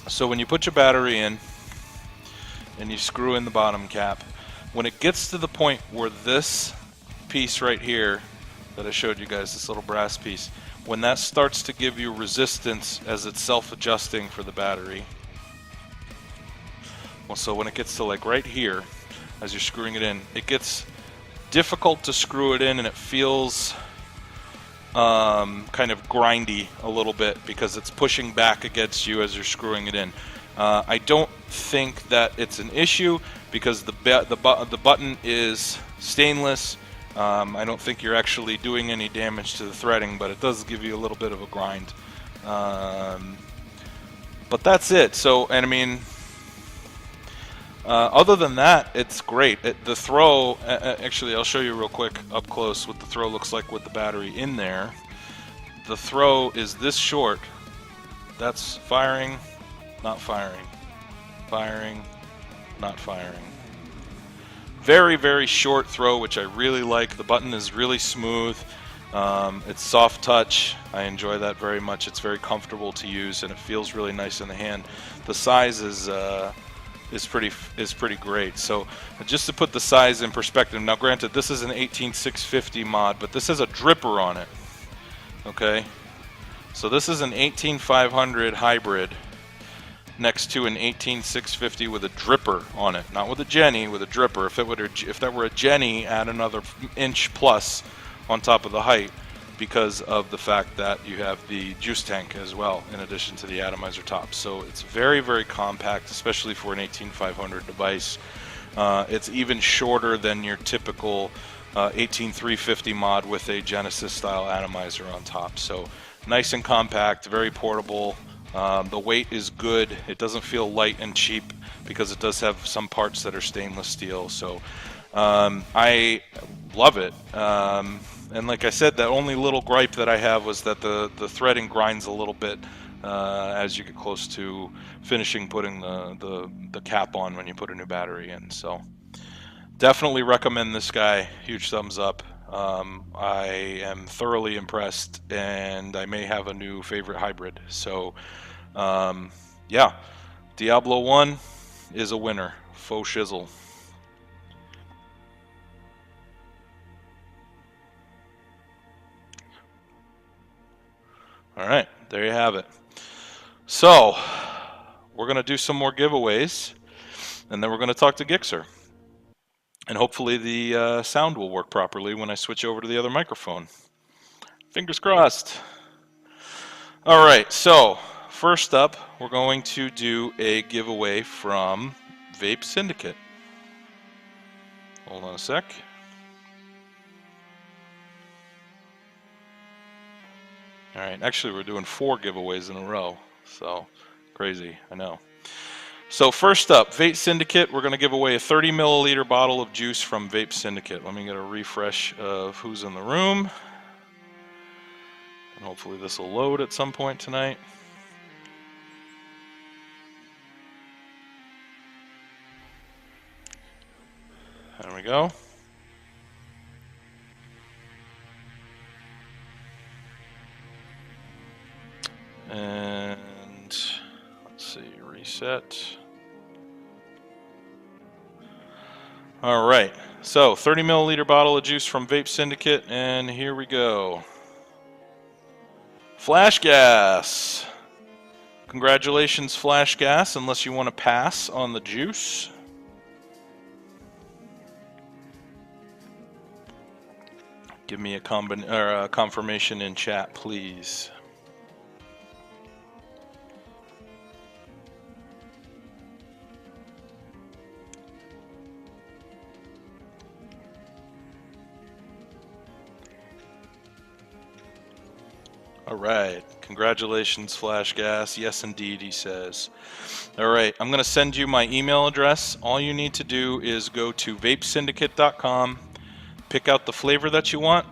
Speaker 1: so when you put your battery in and you screw in the bottom cap, when it gets to the point where this piece right here that I showed you guys, this little brass piece, when that starts to give you resistance as it's self-adjusting for the battery, well, so when it gets to like right here, as you're screwing it in, it gets difficult to screw it in, and it feels kind of grindy a little bit because it's pushing back against you as you're screwing it in. I don't think that it's an issue because the button is stainless. I don't think you're actually doing any damage to the threading, but it does give you a little bit of a grind. But that's it. So, and I mean, other than that, it's great. The throw, actually, I'll show you real quick up close what the throw looks like with the battery in there. The throw is this short. That's firing, not firing, firing, not firing. Very, very short throw, which I really like. The button is really smooth. It's soft touch. I enjoy that very much. It's very comfortable to use, and it feels really nice in the hand. The size is pretty great. So just to put the size in perspective, now granted this is an 18650 mod, but this has a dripper on it. Okay, so this is an 18500 hybrid. next to an 18650 with a dripper on it, not with a Jenny, with a dripper. If that were a Jenny, add another inch plus on top of the height, because of the fact that you have the juice tank as well in addition to the atomizer top. So it's very, very compact, especially for an 18500 device. It's even shorter than your typical 18350 mod with a Genesis style atomizer on top. So nice and compact, very portable. The weight is good. It doesn't feel light and cheap because it does have some parts that are stainless steel. So I love it. And like I said, the only little gripe that I have was that the threading grinds a little bit as you get close to finishing putting the cap on when you put a new battery in. So definitely recommend this guy. Huge thumbs up. I am thoroughly impressed, and I may have a new favorite hybrid. So yeah, Diablo One is a winner. Faux shizzle. All right, there you have it. So we're going to do some more giveaways, and then we're going to talk to Gixxer. And hopefully the sound will work properly when I switch over to the other microphone. Fingers crossed. All right, so first up, we're going to do a giveaway from Vape Syndicate. Hold on a sec. All right, actually we're doing 4 giveaways in a row, so crazy, I know. So first up, Vape Syndicate, we're going to give away a 30 milliliter bottle of juice from Vape Syndicate. Let me get a refresh of who's in the room. And hopefully this will load at some point tonight. There we go. And let's see, reset. All right, so 30 milliliter bottle of juice from Vape Syndicate, and here we go. Flash Gas. Congratulations, Flash Gas, unless you want to pass on the juice. Give me a confirmation in chat, please. All right, congratulations, Flash Gas. Yes, indeed, he says. All right, I'm going to send you my email address. All you need to do is go to vapesyndicate.com, pick out the flavor that you want,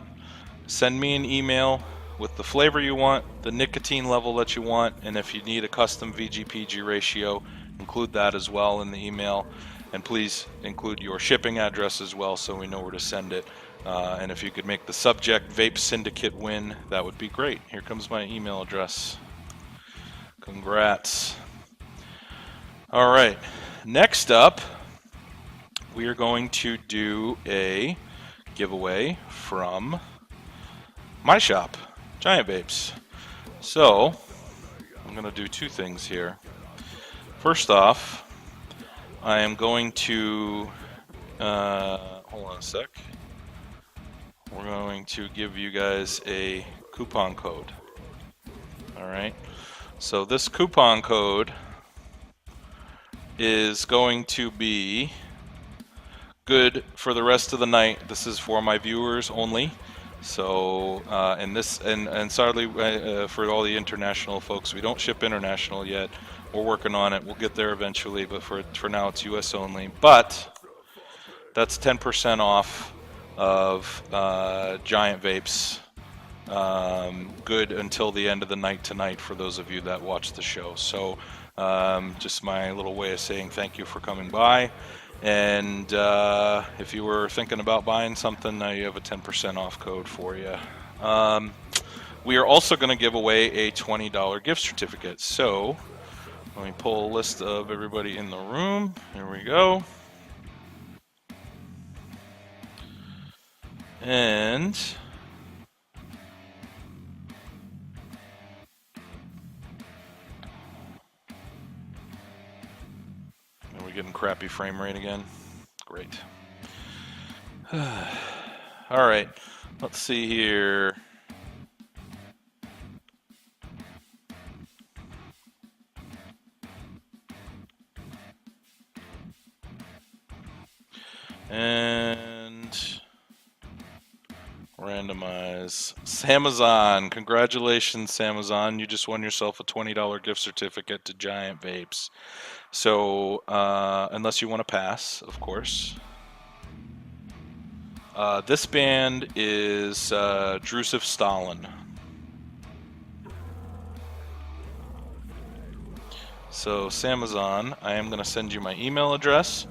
Speaker 1: send me an email with the flavor you want, the nicotine level that you want, and if you need a custom VG/PG ratio, include that as well in the email. And please include your shipping address as well so we know where to send it. And if you could make the subject Vape Syndicate win, that would be great. Here comes my email address. Congrats. All right, next up, we are going to do a giveaway from my shop, Giant Vapes. So, I'm going to do 2 things here. First off, I am going to, hold on a sec. We're going to give you guys a coupon code. All right. So this coupon code is going to be good for the rest of the night. This is for my viewers only. So, and sadly, for all the international folks, we don't ship international yet. We're working on it. We'll get there eventually, but for now, it's U.S. only. But that's 10% off of Giant Vapes, good until the end of the night tonight for those of you that watch the show. So just my little way of saying thank you for coming by. And if you were thinking about buying something, now you have a 10% off code for you. We are also going to give away a $20 gift certificate. So let me pull a list of everybody in the room. Here we go. And we getting crappy frame rate again? Great. All right, let's see here. And randomize. Samazon, congratulations, Samazon. You just won yourself a $20 gift certificate to Giant Vapes. So, unless you want to pass, of course. This band is Drusif Stalin. So, Samazon, I am going to send you my email address.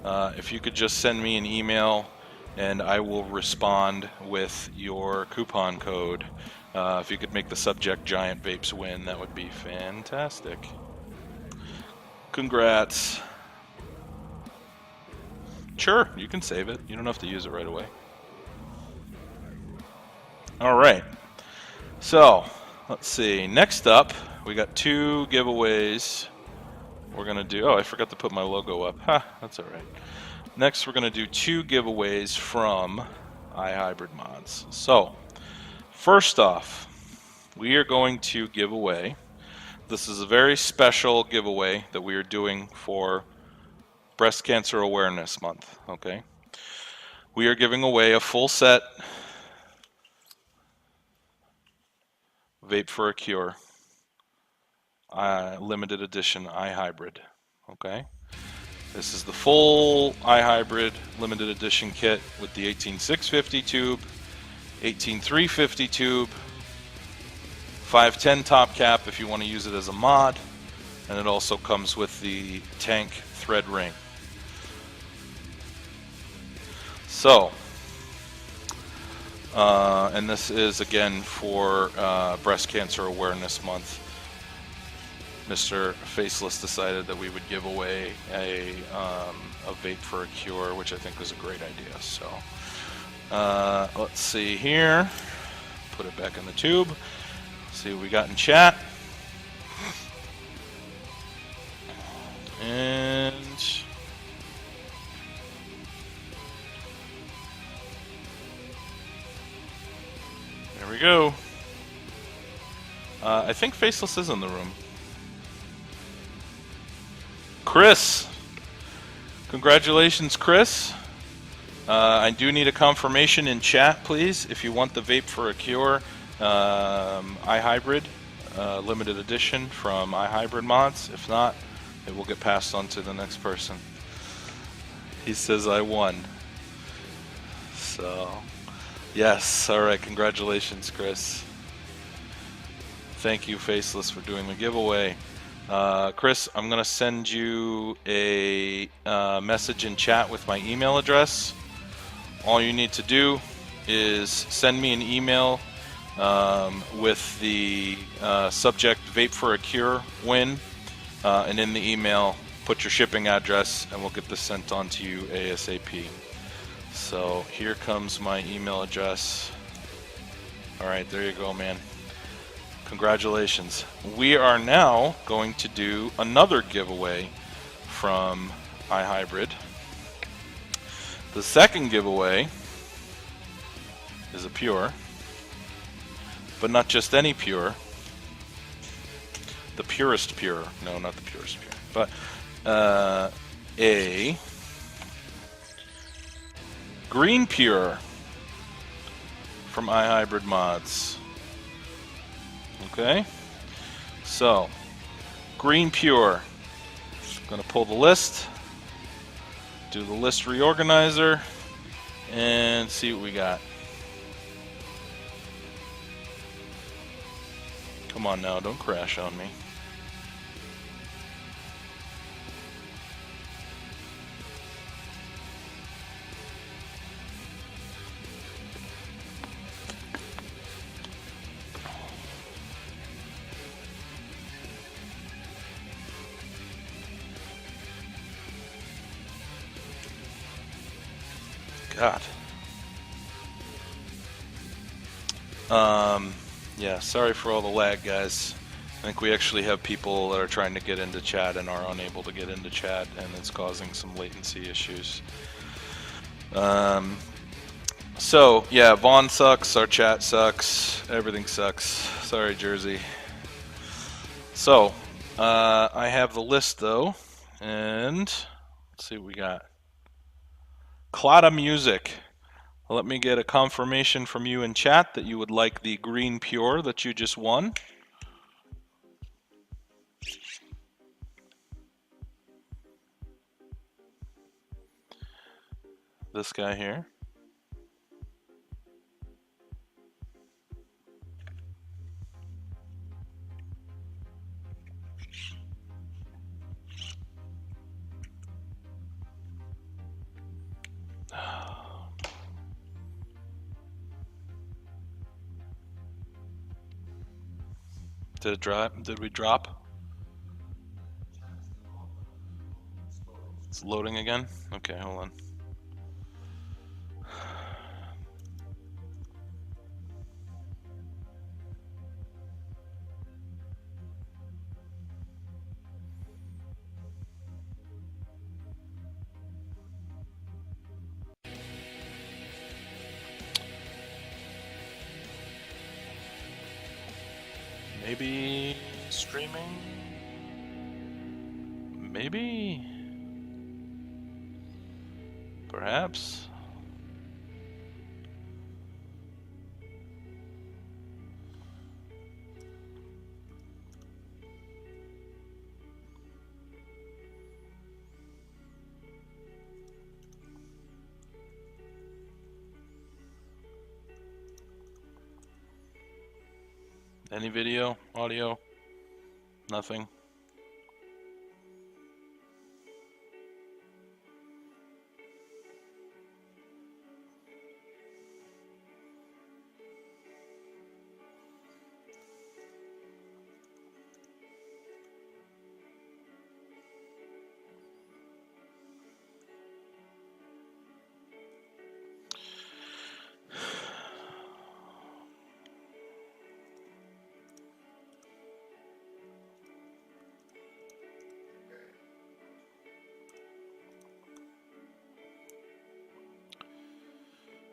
Speaker 1: If you could just send me an email, and I will respond with your coupon code. If you could make the subject Giant Vapes Win, that would be fantastic. Congrats. Sure, you can save it. You don't have to use it right away. All right. So, let's see. Next up, we got 2 giveaways. We're going to do... Oh, I forgot to put my logo up. Ha, that's all right. Next, we're going to do 2 giveaways from iHybrid Mods. So, first off, we are going to give away... This is a very special giveaway that we are doing for Breast Cancer Awareness Month, okay? We are giving away a full set Vape for a Cure limited edition iHybrid, okay? This is the full iHybrid limited edition kit with the 18650 tube, 18350 tube, 510 top cap if you want to use it as a mod, and it also comes with the tank thread ring. So, and this is again for Breast Cancer Awareness Month. Mr. Faceless decided that we would give away a Vape for a Cure, which I think was a great idea. So, let's see here. Put it back in the tube. See what we got in chat. And there we go. I think Faceless is in the room. Chris. Congratulations, Chris. I do need a confirmation in chat, please, if you want the Vape for a Cure iHybrid limited edition from iHybrid Mods. If not, it will get passed on to the next person. He says I won. So, yes. All right. Congratulations, Chris. Thank you, Faceless, for doing the giveaway. Chris, I'm going to send you a message in chat with my email address. All you need to do is send me an email with the subject Vape for a Cure win, and in the email put your shipping address and we'll get this sent on to you ASAP. So here comes my email address. Alright, there you go, man. Congratulations. We are now going to do another giveaway from iHybrid. The second giveaway is a Pure, but not just any Pure. The purest Pure. No, not the purest Pure. But a Green Pure from iHybrid Mods. Okay, so Green Pure. Going to pull the list, do the list reorganizer, and see what we got. Come on now, don't crash on me. God. Yeah, sorry for all the lag, guys. think we actually have people that are trying to get into chat and are unable to get into chat, and it's causing some latency issues. So, yeah, Vaughn sucks, our chat sucks, everything sucks. Sorry, Jersey. So, I have the list, though, and let's see what we got. Clada Music. Let me get a confirmation from you in chat that you would like the green pure that you just won. This guy here. Did it drop? Did we drop? It's loading again? Okay, hold on. Maybe streaming? Maybe? Perhaps? Any video, audio, nothing.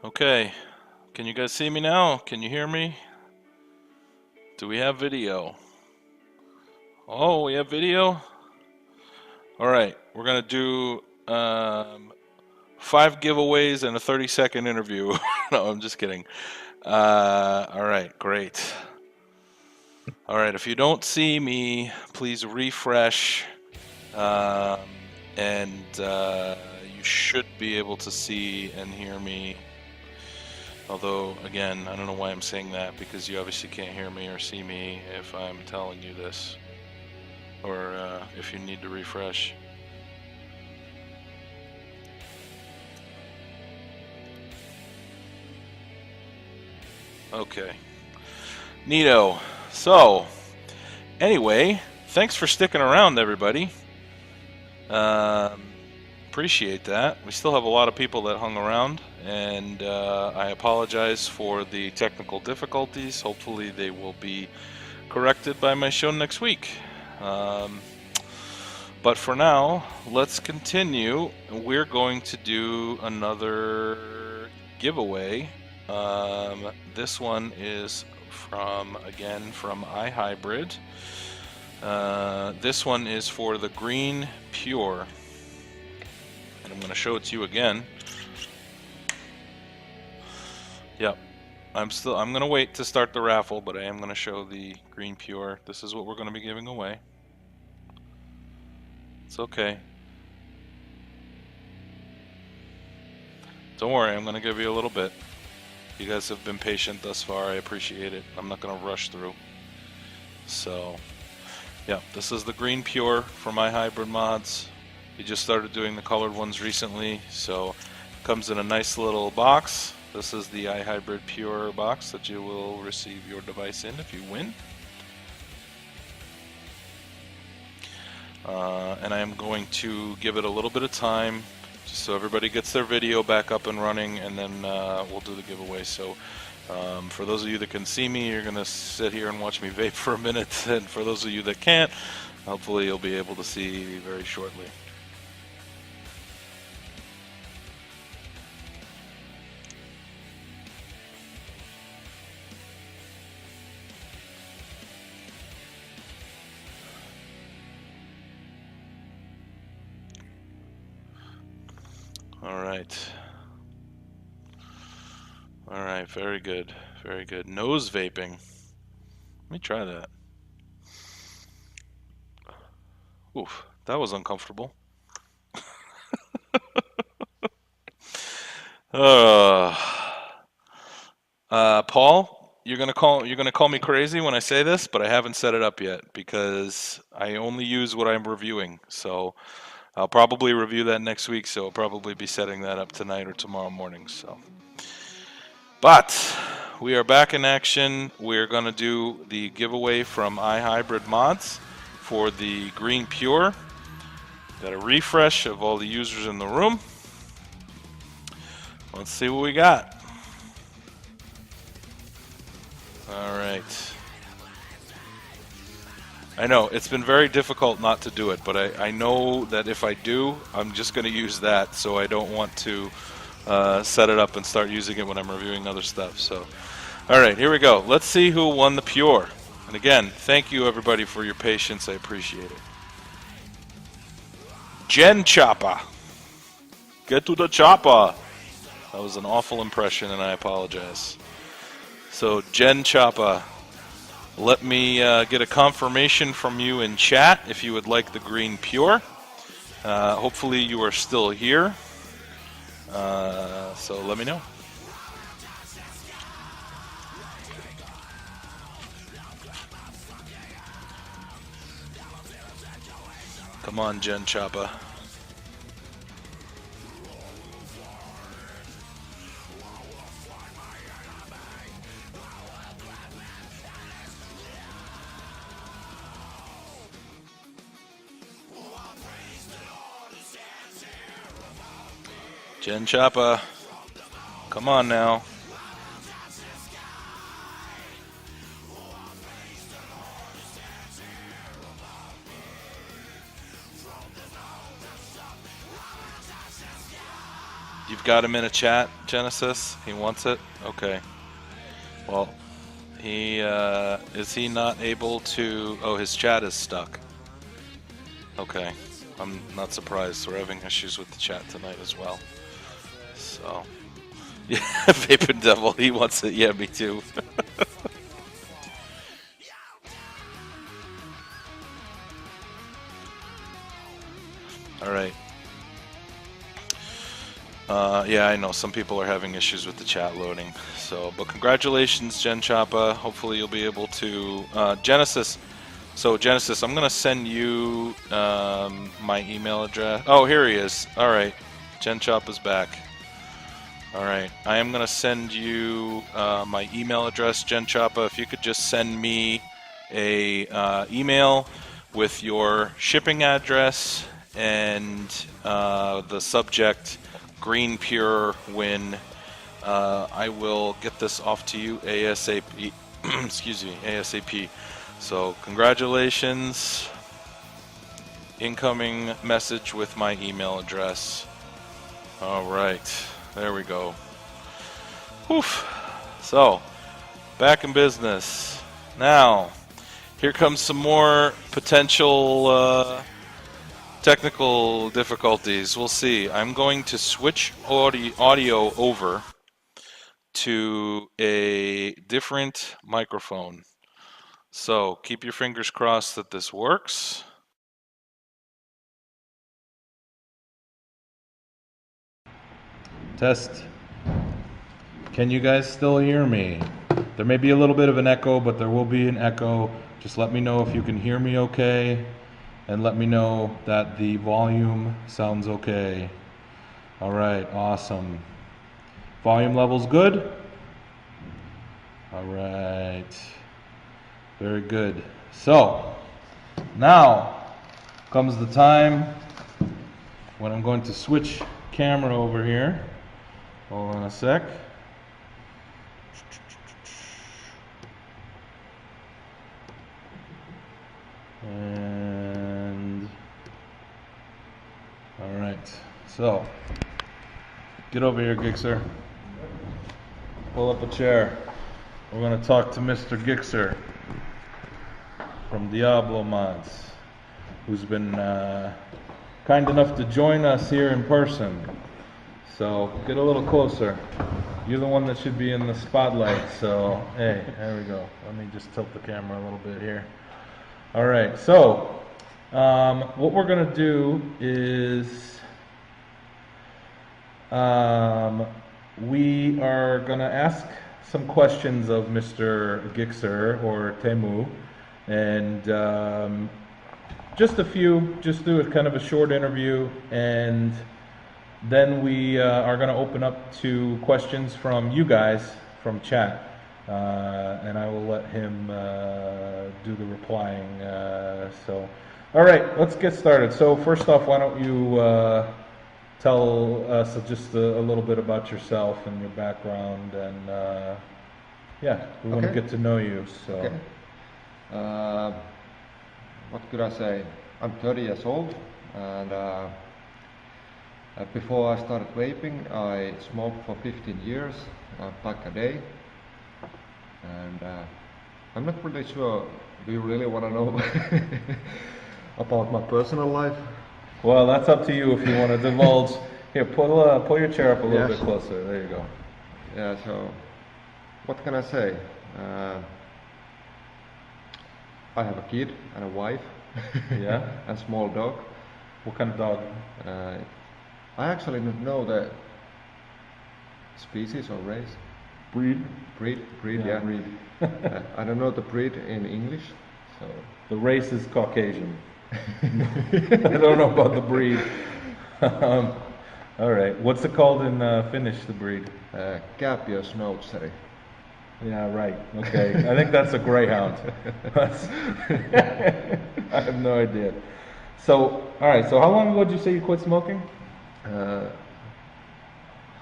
Speaker 1: Okay, can you guys see me now? Can you hear me? Do we have video? Oh, we have video? Alright, we're gonna do 5 giveaways and a 30-second interview. No, I'm just kidding. Alright, great. Alright, if you don't see me, please refresh, and you should be able to see and hear me. Although, again, I don't know why I'm saying that, because you obviously can't hear me or see me if I'm telling you this, or if you need to refresh. Okay. Neato. So, anyway, thanks for sticking around, everybody. Appreciate that. We still have a lot of people that hung around, and I apologize for the technical difficulties. Hopefully they will be corrected by my show next week. But for now, let's continue. We're going to do another giveaway. This one is from iHybrid. This one is for the Green Pure. And I'm going to show it to you again. Yep. I'm going to wait to start the raffle, but I am going to show the Green Pure. This is what we're going to be giving away. It's okay. Don't worry, I'm going to give you a little bit. You guys have been patient thus far. I appreciate it. I'm not going to rush through. So, yeah, this is the Green Pure for iHybrid mods. We just started doing the colored ones recently, so it comes in a nice little box. This is the iHybrid Pure box that you will receive your device in if you win. And I am going to give it a little bit of time just so everybody gets their video back up and running, and then we'll do the giveaway. So For those of you that can see me, you're going to sit here and watch me vape for a minute, and for those of you that can't, hopefully you'll be able to see very shortly. All right, very good, very good. Nose vaping. Let me try that. Oof, that was uncomfortable. Paul, you're gonna call me crazy when I say this, but I haven't set it up yet because I only use what I'm reviewing. So I'll probably review that next week. So I'll probably be setting that up tonight or tomorrow morning. So, but we are back in action. We're gonna do the giveaway from iHybrid Mods for the Green Pure. Got a refresh of all the users in the room. Let's see what we got. All right. I know, it's been very difficult not to do it, but I know that if I do, I'm just going to use that, so I don't want to set it up and start using it when I'm reviewing other stuff. So, all right, here we go. Let's see who won the Pure. And again, thank you everybody for your patience. I appreciate it. Jen Choppa. Get to the chopper. That was an awful impression, and I apologize. So, Jen Choppa, let me get a confirmation from you in chat if you would like the Green Pure. Hopefully you are still here. So let me know. Come on, Jen Choppa. Jen Choppa, come on now. You've got him in a chat, Genesis? He wants it? Okay. Well, is he not able to... Oh, his chat is stuck. Okay. I'm not surprised. We're having issues with the chat tonight as well. So, yeah, Vaping Devil, he wants it. Yeah, me too. All right. Yeah, I know some people are having issues with the chat loading. So, but congratulations, Jen Choppa. Hopefully, you'll be able to Genesis. So, Genesis, I'm gonna send you my email address. Oh, here he is. All right, Jen Choppa's back. All right, I am going to send you my email address, Jen Choppa. If you could just send me a email with your shipping address and the subject Green Pure Win, I will get this off to you ASAP. Excuse me, ASAP. So congratulations. Incoming message with my email address. All right. There we go. Oof. So, back in business. Now, here comes some more potential technical difficulties. We'll see. I'm going to switch audio over to a different microphone. So, keep your fingers crossed that this works. Test. Can you guys still hear me? There may be a little bit of an echo, but there will be an echo. Just let me know if you can hear me okay, and let me know that the volume sounds okay. All right, awesome. Volume level's good? All right, very good. So, now comes the time when I'm going to switch camera over here. Hold on a sec. So, get over here, Gixxer. Pull up a chair. We're going to talk to Mr. Gixxer from Diablo Mods, who's been kind enough to join us here in person. So, get a little closer. You're the one that should be in the spotlight, so, hey, there we go. Let me just tilt the camera a little bit here. All right, so, what we're going to do is we are going to ask some questions of Mr. Gixxer or Teemu, and just a few, just do a kind of a short interview, and then we are going to open up to questions from you guys from chat, and I will let him do the replying. So, all right, let's get started. So first off, why don't you tell us just a little bit about yourself and your background, and yeah, we want to get to know you. So,
Speaker 2: okay. What could I say? I'm 30 years old, and before I started vaping, I smoked for 15 years, a pack a day, and I'm not really sure. Do you really want to know about my personal life?
Speaker 1: Well, that's up to you if you want to divulge. Here, pull your chair up a little bit closer. There you go.
Speaker 2: Yeah. So, what can I say? I have a kid and a wife.
Speaker 1: Yeah.
Speaker 2: And a small dog.
Speaker 1: What kind of dog?
Speaker 2: I actually don't know the species or race.
Speaker 1: Breed.
Speaker 2: Yeah.
Speaker 1: Breed.
Speaker 2: I don't know the breed in English. So
Speaker 1: the race is Caucasian. I don't know about the breed. All right. What's it called in Finnish, the breed?
Speaker 2: Kääpiösnoutseri.
Speaker 1: Yeah, right. Okay. I think that's a greyhound. I have no idea. So, all right. So, how long ago did you say you quit smoking?
Speaker 2: How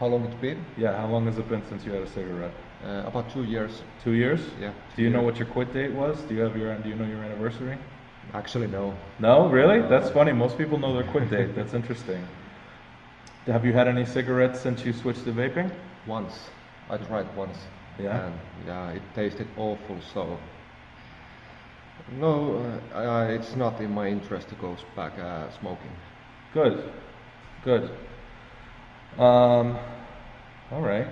Speaker 2: long it's been?
Speaker 1: Yeah. How long has it been since you had a cigarette?
Speaker 2: About 2 years.
Speaker 1: 2 years?
Speaker 2: Yeah.
Speaker 1: Do you know what your quit date was? Do you know your anniversary?
Speaker 2: Actually, no.
Speaker 1: No, really? That's funny. Most people know their quit date. That's interesting. Have you had any cigarettes since you switched to vaping?
Speaker 2: Once. I tried once.
Speaker 1: Yeah.
Speaker 2: And yeah, it tasted awful. So no, it's not in my interest to go back smoking.
Speaker 1: Good. All right.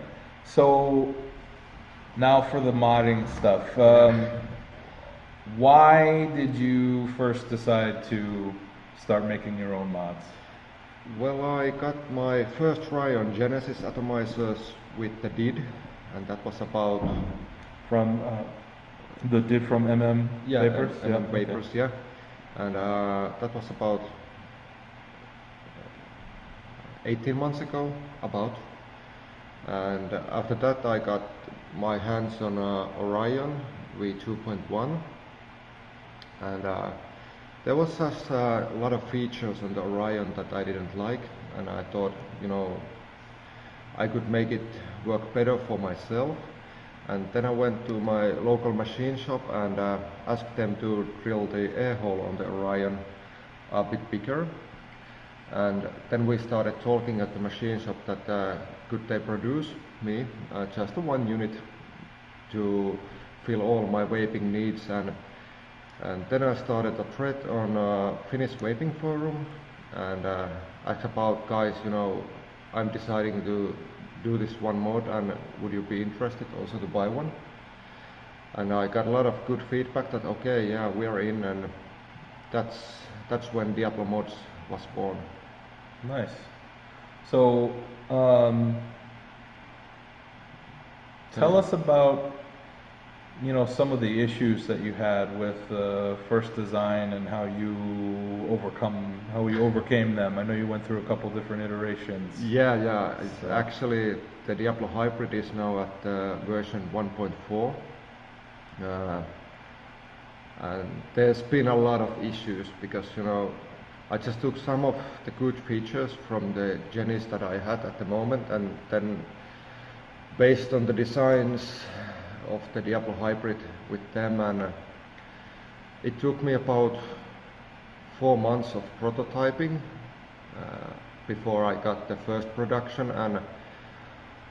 Speaker 1: So now for the modding stuff. Why did you first decide to start making your own mods?
Speaker 2: Well, I got my first try on Genesis atomizers with the DID, and that was about
Speaker 1: from the DID from MM Vapors.
Speaker 2: MM Vapors, okay. Yeah, and that was about 18 months ago, about. And after that, I got my hands on Orion V2.1, and there was just a lot of features on the Orion that I didn't like, and I thought, I could make it work better for myself. And then I went to my local machine shop and asked them to drill the air hole on the Orion a bit bigger. And then we started talking at the machine shop that could they produce me just one unit to fill all my vaping needs. And then I started a thread on Finnish Vaping Forum and asked about, guys, I'm deciding to do this one mod, and would you be interested also to buy one? And I got a lot of good feedback that, okay, yeah, we are in, and that's when Diablo Mods was born.
Speaker 1: Nice. So, tell us about some of the issues that you had with first design and how you overcame them. I know you went through a couple different iterations.
Speaker 2: Yeah. It's actually the Diablo Hybrid is now at version 1.4, and there's been a lot of issues because I just took some of the good features from the Genis that I had at the moment, and then based on the designs of the Diablo Hybrid with them, and it took me about 4 months of prototyping before I got the first production, and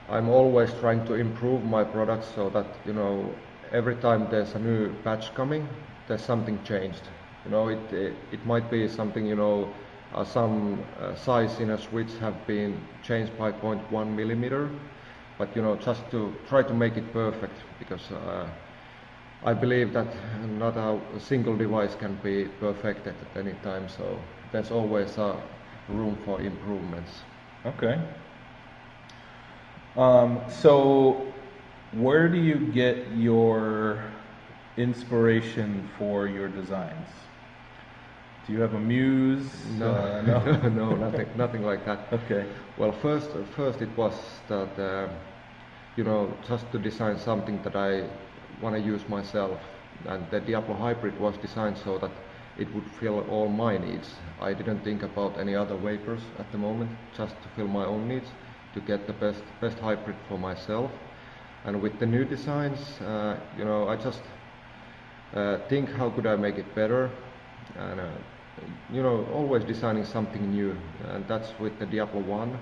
Speaker 2: I'm always trying to improve my products so that, you know, every time there's a new batch coming, there's something changed. You know, it might be something, you know, some size in a switch have been changed by 0.1 millimeter, but you know, just to try to make it perfect, because I believe that not a single device can be perfected at any time, so there's always room for improvements.
Speaker 3: Okay. So where do you get your inspiration for your designs? Do you have a muse?
Speaker 2: No,
Speaker 3: No.
Speaker 2: no, nothing like that.
Speaker 3: Okay.
Speaker 2: Well, first it was that you know, just to design something that I want to use myself, and the Diablo Hybrid was designed so that it would fill all my needs. I didn't think about any other vapors at the moment, just to fill my own needs, to get the best hybrid for myself. And with the new designs, you know, I just think how could I make it better, and you know, always designing something new. And that's with the Diablo One.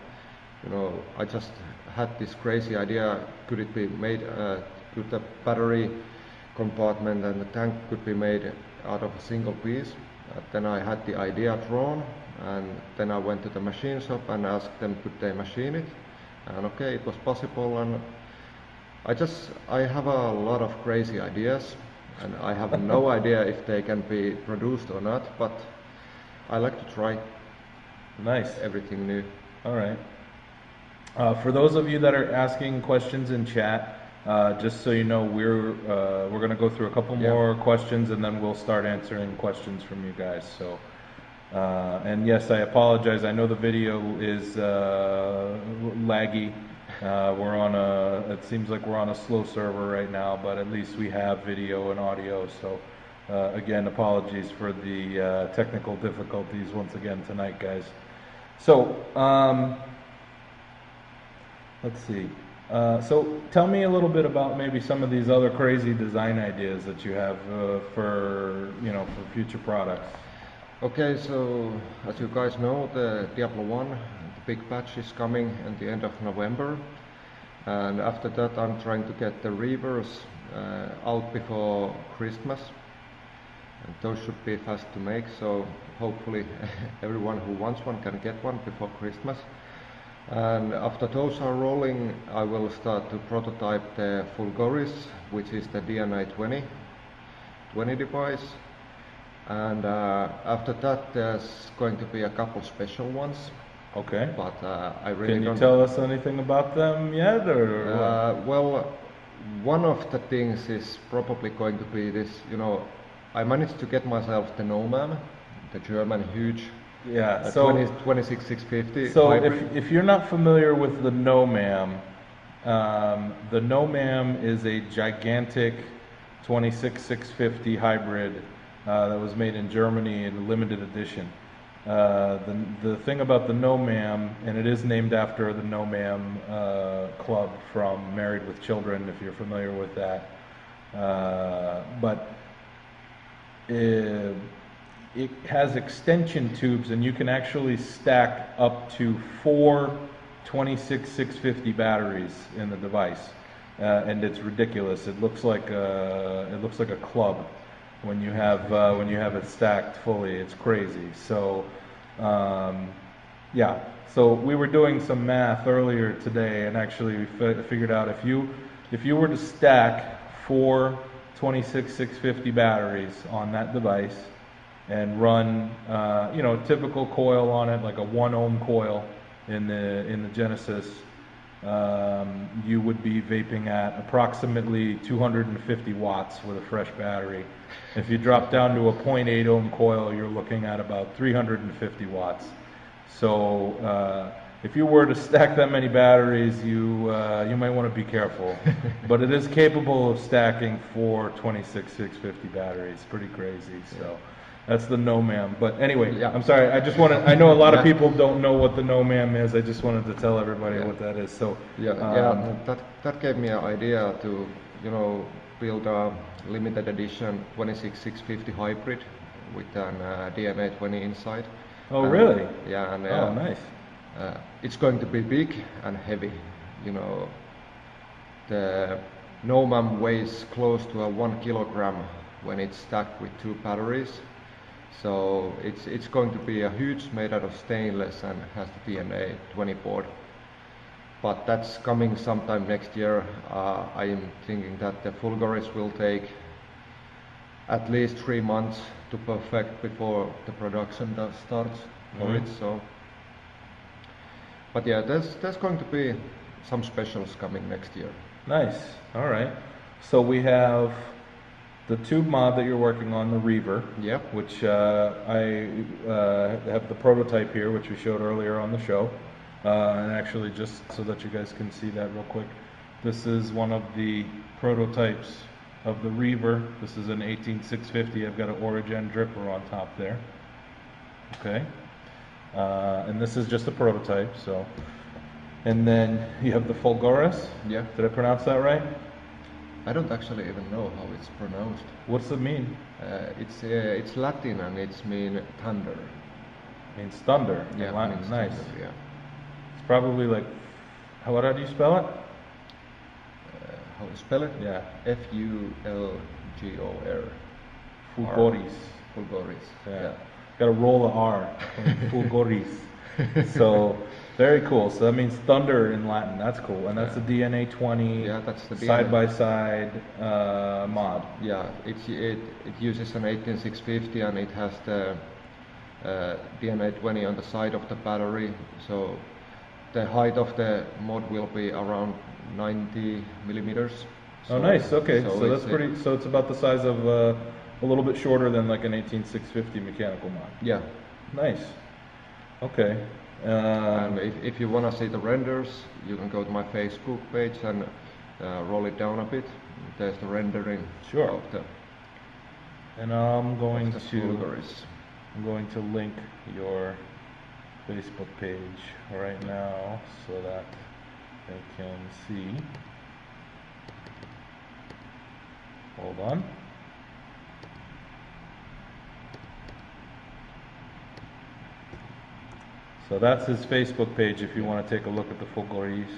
Speaker 2: You know, I just had this crazy idea: could it be made? Could the battery compartment and the tank could be made out of a single piece? Then I had the idea drawn, and then I went to the machine shop and asked them could they machine it, and okay, it was possible. And I have a lot of crazy ideas, and I have no idea if they can be produced or not, but I like to try
Speaker 3: Nice.
Speaker 2: everything new.
Speaker 3: All right. For those of you that are asking questions in chat, just so you know, we're going to go through a couple more questions, and then we'll start answering questions from you guys. So, and yes, I apologize. I know the video is laggy. We're on it seems like we're on a slow server right now, but at least we have video and audio. So, again, apologies for the technical difficulties once again tonight, guys. So, let's see. So tell me a little bit about maybe some of these other crazy design ideas that you have for future products.
Speaker 2: Okay, so as you guys know, the Diablo One, the big patch is coming at the end of November, and after that I'm trying to get the reavers out before Christmas, and those should be fast to make, so hopefully everyone who wants one can get one before Christmas. And after those are rolling, I will start to prototype the Fulgoris, which is the DNA 20 device. And after that, there's going to be a couple special ones.
Speaker 3: Okay.
Speaker 2: But I really
Speaker 3: Can you
Speaker 2: don't
Speaker 3: tell us anything about them yet, or?
Speaker 2: Well, one of the things is probably going to be this. You know, I managed to get myself the Nomad, the German huge.
Speaker 3: Yeah, so
Speaker 2: 26650.
Speaker 3: So if you're not familiar with the Nomam, the Nomam is a gigantic 26650 hybrid that was made in Germany in a limited edition. The thing about the Nomam, and it is named after the Nomam club from Married with Children, if you're familiar with that, but it has extension tubes, and you can actually stack up to 4 26650 batteries in the device, and it's ridiculous. It looks like a club when you have it stacked fully. It's crazy. So yeah. So we were doing some math earlier today, and actually we figured out if you were to stack 4 26650 batteries on that device and run typical coil on it, like a 1 ohm coil in the Genesis, you would be vaping at approximately 250 watts with a fresh battery. If you drop down to a 0.8 ohm coil, you're looking at about 350 watts. So if you were to stack that many batteries, you might want to be careful. But it is capable of stacking 4 26650 batteries. Pretty crazy. So. That's the Nomam. But anyway, I'm sorry. I know a lot of people don't know what the Nomam is. I just wanted to tell everybody what that is. So
Speaker 2: that gave me an idea to build a limited edition 26650 hybrid with an DNA 20 inside.
Speaker 3: Oh, really?
Speaker 2: Yeah. And
Speaker 3: oh, nice.
Speaker 2: It's going to be big and heavy. You know, the Nomad weighs close to a 1 kilogram when it's stacked with 2 batteries. So it's going to be a huge, made out of stainless, and has the DNA 20 board. But that's coming sometime next year. I am thinking that the Fulgoris will take at least 3 months to perfect before the production starts for it. So, but yeah, there's going to be some specials coming next year.
Speaker 3: Nice. All right. So we have the tube mod that you're working on, the Reaver.
Speaker 2: Yeah.
Speaker 3: Which I have the prototype here, which we showed earlier on the show. And actually, just so that you guys can see that real quick, this is one of the prototypes of the Reaver. This is an 18650. I've got an Origin dripper on top there. Okay. And this is just a prototype. So, and then you have the Fulgoris.
Speaker 2: Yeah.
Speaker 3: Did I pronounce that right?
Speaker 2: I don't actually even know how it's pronounced.
Speaker 3: What's it mean?
Speaker 2: It's Latin and it's mean thunder.
Speaker 3: Means thunder.
Speaker 2: Yeah,
Speaker 3: in Latin.
Speaker 2: means
Speaker 3: Nice.
Speaker 2: thunder, yeah.
Speaker 3: It's probably like, how do you spell it?
Speaker 2: How to spell it?
Speaker 3: Yeah.
Speaker 2: Fulgor.
Speaker 3: Fulgoris.
Speaker 2: Fulgoris.
Speaker 3: Yeah. Got to roll the R. Fulgoris. So, very cool. So that means thunder in Latin. That's cool. And that's the DNA 20
Speaker 2: that's the
Speaker 3: side by side mod.
Speaker 2: Yeah, it uses an 18650 and it has the DNA 20 on the side of the battery. So the height of the mod will be around 90 millimeters.
Speaker 3: Oh, nice. Okay, so that's
Speaker 2: it's
Speaker 3: pretty. So it's about the size of a little bit shorter than like an 18650 mechanical mod.
Speaker 2: Yeah.
Speaker 3: Nice. Okay.
Speaker 2: And if you want to see the renders, you can go to my Facebook page and roll it down a bit. There's the rendering
Speaker 3: Sure.
Speaker 2: of the.
Speaker 3: And I'm going
Speaker 2: the
Speaker 3: to
Speaker 2: Fulgoris.
Speaker 3: I'm going to link your Facebook page right now so that they can see. Hold on. So that's his Facebook page if you want to take a look at the Fulgoris.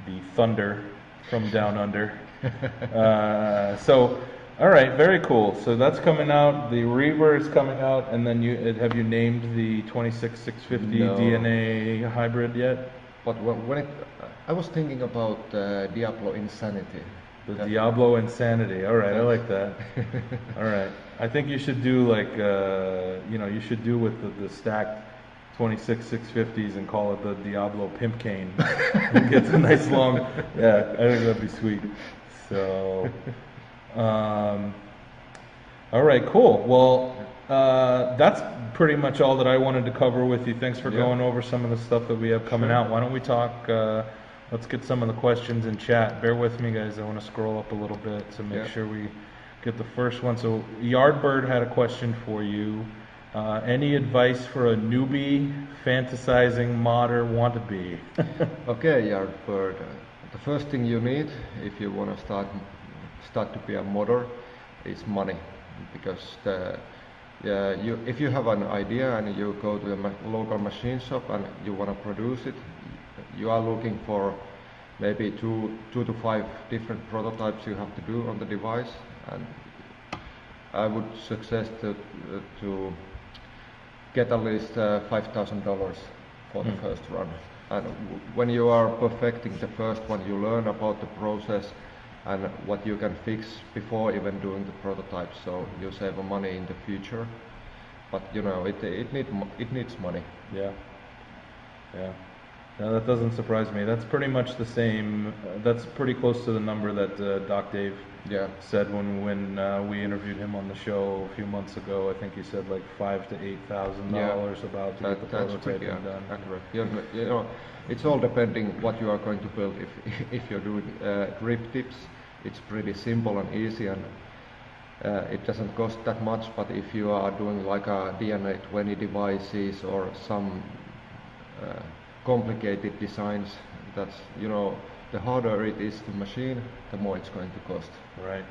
Speaker 3: The thunder from down under. So, all right, very cool. So that's coming out. The Reaver is coming out, and then have you named the 26650
Speaker 2: No.
Speaker 3: DNA hybrid yet?
Speaker 2: But I was thinking about Diablo Insanity.
Speaker 3: The Diablo Insanity. All right, I like that. All right, I think you should do like you should do with the stacked 26650s and call it the Diablo Pimp Cane. Get a nice long. Yeah, I think that'd be sweet. So, all right, cool. Well, that's pretty much all that I wanted to cover with you. Thanks for going over some of the stuff that we have coming out. Why don't we talk? Let's get some of the questions in chat. Bear with me, guys. I want to scroll up a little bit to make sure we get the first one. So, Yardbird had a question for you. Any advice for a newbie fantasizing modder wannabe?
Speaker 2: Okay, Yardbird. The first thing you need if you want to start to be a modder is money, because if you have an idea and you go to a local machine shop and you want to produce it, you are looking for maybe two to 5 different prototypes you have to do on the device, and I would suggest to get at least $5,000 for the first run. And when you are perfecting the first one, you learn about the process and what you can fix before even doing the prototype, so you save money in the future. But you know, it needs money.
Speaker 3: Yeah. No, that doesn't surprise me. That's pretty much the same. That's pretty close to the number that Doc Dave said when we interviewed him on the show a few months ago. I think he said like $5,000 to $8,000 about to get the prototype done.
Speaker 2: Accurate. You know, it's all depending what you are going to build. If you're doing grip tips, it's pretty simple and easy, and it doesn't cost that much. But if you are doing like a DNA 20 devices or some complicated designs, that's, you know, the harder it is to machine, the more it's going to cost.
Speaker 3: Right.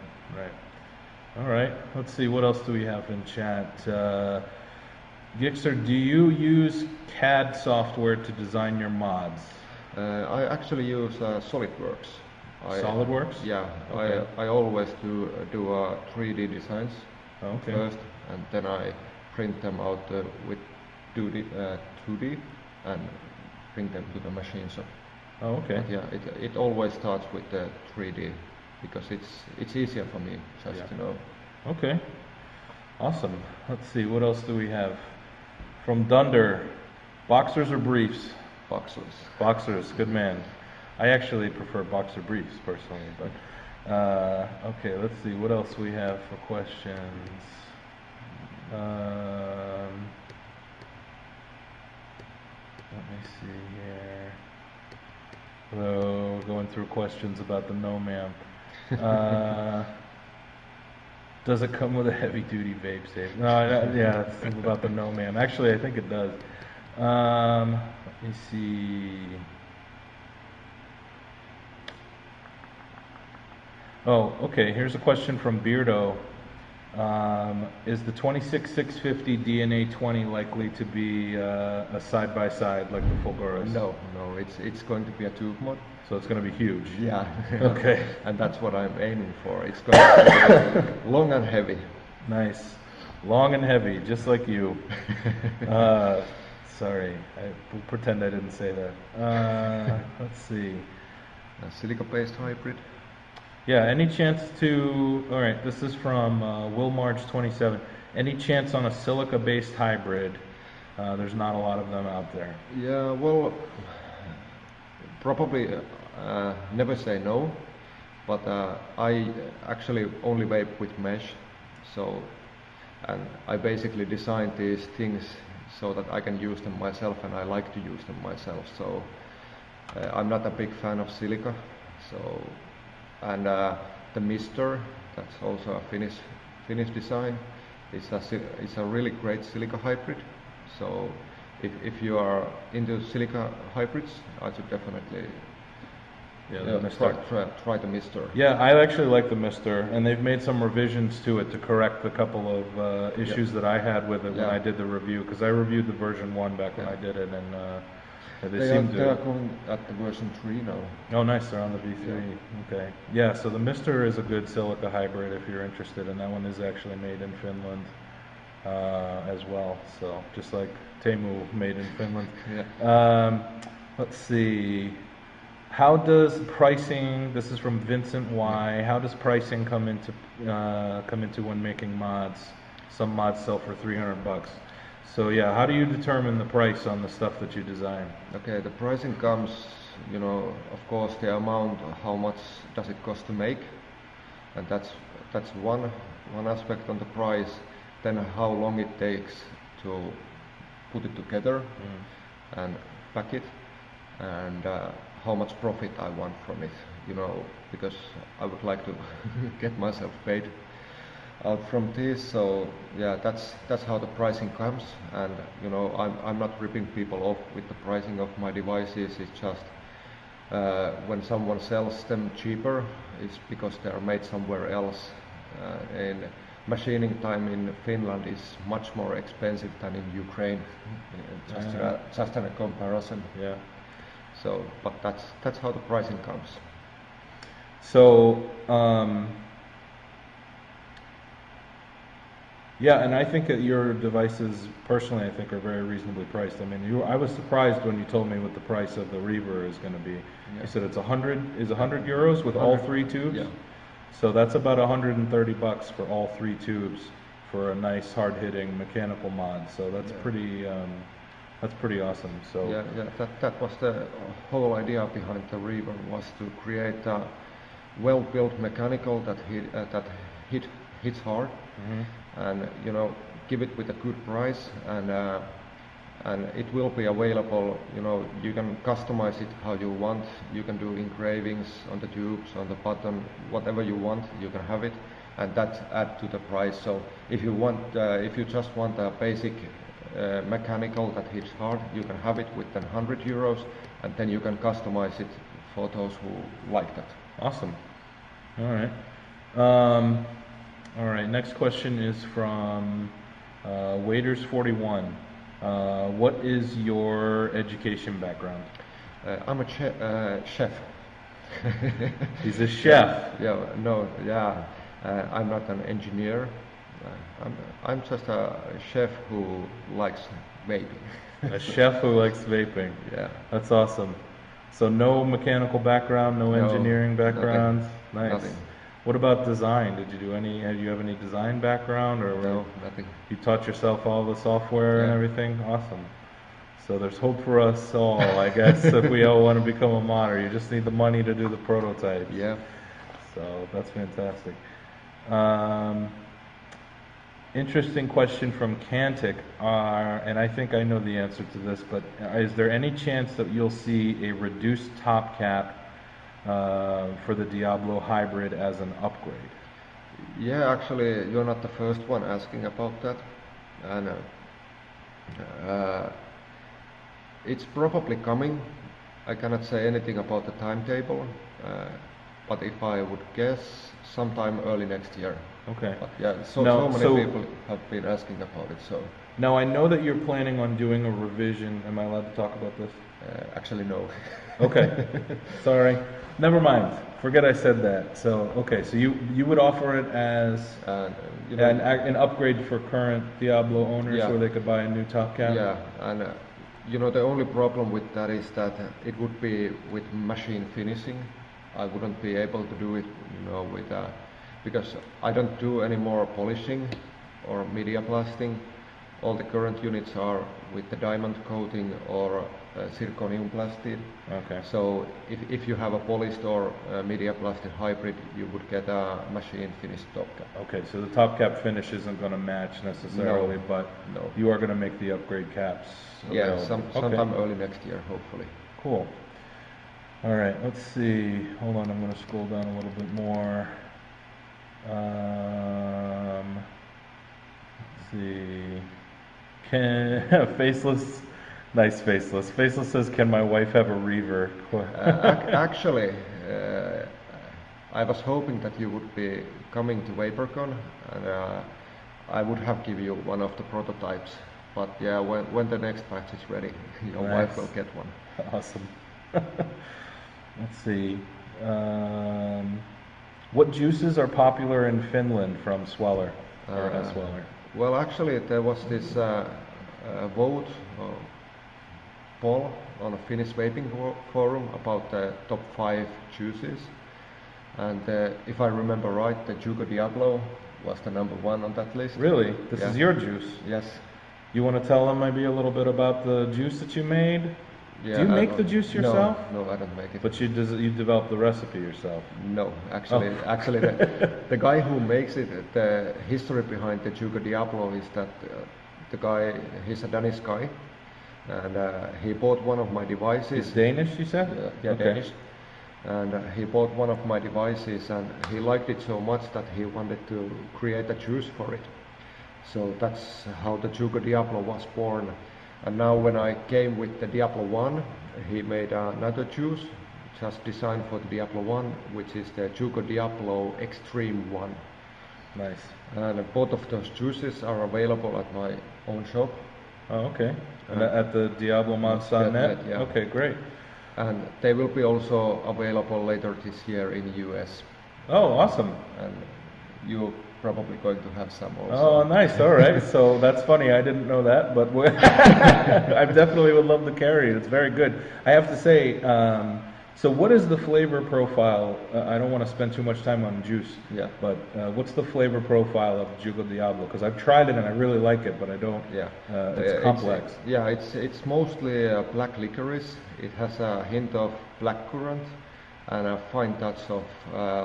Speaker 3: All right, let's see, what else do we have in chat? Gixxer, do you use CAD software to design your mods?
Speaker 2: I actually use SolidWorks.
Speaker 3: SolidWorks?
Speaker 2: Yeah,
Speaker 3: Okay.
Speaker 2: I always do 3D designs
Speaker 3: Okay.
Speaker 2: first, and then I print them out with 2D and bring them to the machine shop.
Speaker 3: Oh, okay.
Speaker 2: But yeah, it always starts with the 3D because it's easier for me just
Speaker 3: Yeah.
Speaker 2: to know.
Speaker 3: Okay. Awesome. Let's see, what else do we have? From Dunder, boxers or briefs?
Speaker 2: Boxers.
Speaker 3: Boxers, good man. I actually prefer boxer briefs personally, but okay, let's see what else we have for questions. Let me see here. Hello, going through questions about the No-Ma'am. Does it come with a heavy-duty vape safe? No, yeah, it's about the No-Ma'am. Actually, I think it does. Let me see. Oh, okay. Here's a question from Beardo. Is the 26650 DNA 20 likely to be a side-by-side like the Fulguras?
Speaker 2: No, it's going to be a tube mod.
Speaker 3: So it's going to be huge.
Speaker 2: Yeah.
Speaker 3: Okay.
Speaker 2: And that's what I'm aiming for. It's going to be long and heavy.
Speaker 3: Nice. Long and heavy, just like you. Sorry, I will pretend I didn't say that. Let's see.
Speaker 2: A silica-based hybrid.
Speaker 3: Yeah, any chance to, all right, this is from Willmarge27. Any chance on a silica-based hybrid? There's not a lot of them out there.
Speaker 2: Yeah, well, probably never say no, but I actually only vape with mesh, so, and I basically designed these things so that I can use them myself, and I like to use them myself, so I'm not a big fan of silica, so, and the mister, that's also a Finnish design. It's a really great silica hybrid, so if you are into silica hybrids, I should definitely try the mister.
Speaker 3: Yeah, I actually like the mister, and they've made some revisions to it to correct a couple of issues that I had with it when I did the review, because I reviewed the version 1 back when I did it, and they
Speaker 2: are going at the version 3 now.
Speaker 3: Oh, nice, they're on the V3. Okay. Yeah, so the mister is a good silica hybrid if you're interested, and that one is actually made in Finland as well, so just like Teemu made in Finland. Let's see. How does pricing, this is from Vincent Y, how does pricing come into when making mods? Some mods sell for $300. So yeah, how do you determine the price on the stuff that you design?
Speaker 2: Okay, the pricing comes, of course, the amount, how much does it cost to make, and that's one aspect on the price. Then how long it takes to put it together and pack it, and how much profit I want from it, because I would like to get myself paid out from this. So yeah, that's how the pricing comes, and I'm not ripping people off with the pricing of my devices. It's just when someone sells them cheaper, it's because they are made somewhere else, and machining time in Finland is much more expensive than in Ukraine, just a comparison.
Speaker 3: Yeah.
Speaker 2: So, but that's how the pricing comes.
Speaker 3: So, yeah, and I think that your devices, personally, I think are very reasonably priced. I mean, I was surprised when you told me what the price of the Reaver is going to be. Yeah. You said it's 100 euros with 100, all 3 tubes? Yeah. So that's about $130 for all 3 tubes for a nice hard-hitting mechanical mod. So that's pretty awesome. So
Speaker 2: yeah, that was the whole idea behind the Reaver, was to create a well-built mechanical that hits hard, and give it with a good price, and it will be available. You can customize it how you want. You can do engravings on the tubes, on the bottom, whatever you want, you can have it, and that add to the price. So if you just want a basic mechanical that hits hard, you can have it with 100 euros, and then you can customize it for those who like that.
Speaker 3: Awesome. All right. All right. Next question is from Waiters 41. What is your education background?
Speaker 2: I'm a chef.
Speaker 3: He's a chef.
Speaker 2: Yeah, no, yeah. I'm not an engineer. I'm just a chef who likes vaping.
Speaker 3: A chef who likes vaping.
Speaker 2: Yeah.
Speaker 3: That's awesome. So no mechanical background, no engineering background. Nice.
Speaker 2: Nothing.
Speaker 3: What about design? Did you have any design background, or
Speaker 2: No, nothing.
Speaker 3: you taught yourself all the software and everything? Awesome. So there's hope for us all, I guess, if we all want to become a modder. You just need the money to do the prototypes.
Speaker 2: Yeah.
Speaker 3: So that's fantastic. Interesting question from Cantic, and I think I know the answer to this, but is there any chance that you'll see a reduced top cap for the Diablo hybrid as an upgrade?
Speaker 2: Yeah, actually, you're not the first one asking about that, and it's probably coming. I cannot say anything about the timetable, but if I would guess, sometime early next year.
Speaker 3: Okay.
Speaker 2: But yeah, so many people have been asking about it. So
Speaker 3: now I know that you're planning on doing a revision. Am I allowed to talk about this?
Speaker 2: actually, no.
Speaker 3: Okay. Sorry. Never mind. Forget I said that. So okay. So you would offer it as
Speaker 2: You know,
Speaker 3: an upgrade for current Diablo owners,
Speaker 2: Yeah.
Speaker 3: where they could buy a new top cap.
Speaker 2: yeah, and you know the only problem with that is that it would be with machine finishing. I wouldn't be able to do it, you know, with because I don't do any more polishing or media blasting. All the current units are with the diamond coating or zirconium blasted.
Speaker 3: Okay.
Speaker 2: So if you have a polished or media blasted hybrid, you would get a machine finished top cap.
Speaker 3: Okay. So the top cap finish isn't going to match necessarily, but
Speaker 2: No.
Speaker 3: you are going to make the upgrade caps.
Speaker 2: Yeah,
Speaker 3: available.
Speaker 2: sometime early next year, hopefully.
Speaker 3: Cool. All right, let's see. Hold on, I'm going to scroll down a little bit more. Let's see. Faceless, nice Faceless. Faceless says, "Can my wife have a reaver?"
Speaker 2: Actually, I was hoping that you would be coming to VaporCon, and I would have given you one of the prototypes. But yeah, when the next batch is ready, your wife will get one.
Speaker 3: Awesome. Let's see. What juices are popular in Finland from Sweller or Sweller?
Speaker 2: Well, actually, there was this vote poll on a Finnish vaping forum about the top 5 juices, and if I remember right, the Jugo Diablo was the number 1 on that list.
Speaker 3: Really? This
Speaker 2: Yeah.
Speaker 3: is your juice?
Speaker 2: Yes.
Speaker 3: You want to tell them maybe a little bit about the juice that you made?
Speaker 2: Yeah,
Speaker 3: Do you make the juice yourself?
Speaker 2: No, I don't make it.
Speaker 3: But you developed the recipe yourself?
Speaker 2: No, actually, the guy who makes it, the history behind the Jugo Diablo is that the guy, he's a Danish guy, and he bought one of my devices.
Speaker 3: It's Danish, you said?
Speaker 2: Yeah,
Speaker 3: Okay.
Speaker 2: Danish. And he bought one of my devices, and he liked it so much that he wanted to create a juice for it. So that's how the Jugo Diablo was born. And now when I came with the Diablo One, he made another juice just designed for the Diablo One, which is the Jugo Diablo Extreme One.
Speaker 3: Nice.
Speaker 2: And both of those juices are available at my own shop.
Speaker 3: Oh, okay. And at the DiabloMods.net?
Speaker 2: Yeah.
Speaker 3: Okay, great.
Speaker 2: And they will be also available later this year in the US.
Speaker 3: Oh, awesome.
Speaker 2: And you're probably going to have some also.
Speaker 3: Oh, nice. All right. So that's funny. I didn't know that, but I definitely would love to carry it. It's very good. I have to say, so what is the flavor profile? I don't want to spend too much time on juice.
Speaker 2: Yeah.
Speaker 3: But what's the flavor profile of Jugo Diablo? Because I've tried it and I really like it, but I don't.
Speaker 2: Yeah.
Speaker 3: It's complex.
Speaker 2: It's mostly black licorice. It has a hint of blackcurrant and a fine touch of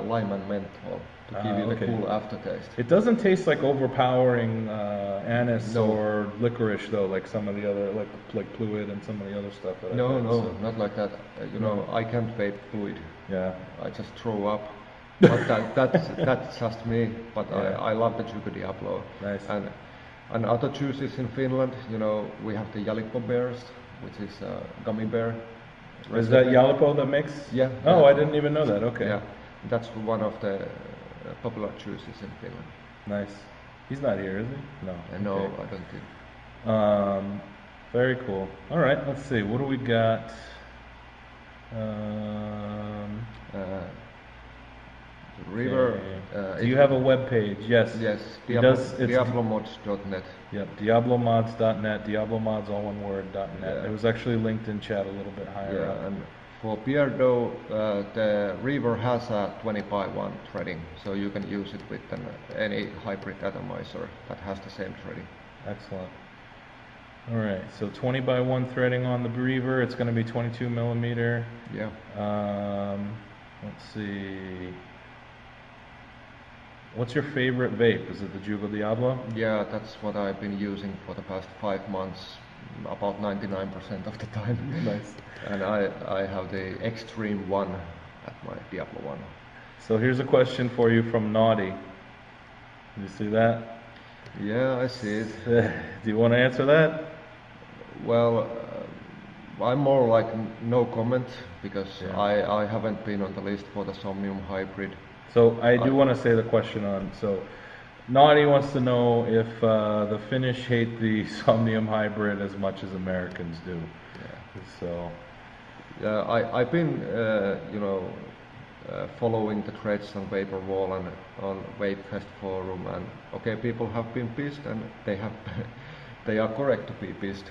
Speaker 2: lime and menthol to give you the cool aftertaste.
Speaker 3: It doesn't taste like overpowering anise
Speaker 2: No.
Speaker 3: or licorice though, like some of the other, like fluid and some of the other stuff that I've had, so.
Speaker 2: Not like that. You know, I can't vape fluid.
Speaker 3: Yeah.
Speaker 2: I just throw up. But that's just me. But
Speaker 3: Yeah.
Speaker 2: I love the Jugo Diablo.
Speaker 3: Nice.
Speaker 2: And other juices in Finland, you know, we have the Jalikko bears, which is a gummy bear.
Speaker 3: Is that Jalipo that makes?
Speaker 2: Yeah.
Speaker 3: Oh,
Speaker 2: yeah.
Speaker 3: I didn't even know that. Okay.
Speaker 2: Yeah, that's one of the popular juices in Finland.
Speaker 3: Nice. He's not here, is he? No.
Speaker 2: No,
Speaker 3: Okay.
Speaker 2: I don't think.
Speaker 3: Very cool. All right, let's see. What do we got?
Speaker 2: The river.
Speaker 3: Do you have a web page? Yes.
Speaker 2: Yes,
Speaker 3: He does. It's
Speaker 2: Diablomods.net.
Speaker 3: Yep, DiabloMods.net, DiabloMods, all one word, .net.
Speaker 2: Yeah.
Speaker 3: It was actually linked in chat a little bit higher up.
Speaker 2: And for Beardo, the river has a 20x1 threading, so you can use it with any hybrid atomizer that has the same threading.
Speaker 3: Excellent. All right, so 20 by 1 threading on the Reaver. It's going to be 22 millimeter.
Speaker 2: Yeah.
Speaker 3: Let's see. What's your favorite vape? Is it the Jugo Diablo?
Speaker 2: Yeah, that's what I've been using for the past 5 months, about 99% of the time.
Speaker 3: Nice.
Speaker 2: And I have the Extreme One at my Diablo One.
Speaker 3: So here's a question for you from Naughty. You see that?
Speaker 2: Yeah, I see it.
Speaker 3: Do you want to answer that?
Speaker 2: Well, I'm more like no comment because
Speaker 3: Yeah.
Speaker 2: I haven't been on the list for the Somnium Hybrid.
Speaker 3: So I do want to say the question on. So Naughty wants to know if the Finnish hate the Somnium Hybrid as much as Americans do.
Speaker 2: Yeah.
Speaker 3: So
Speaker 2: Yeah, I've been following the threads on Vapor Wall and on Vape Fest forum, and okay, people have been pissed, and they are correct to be pissed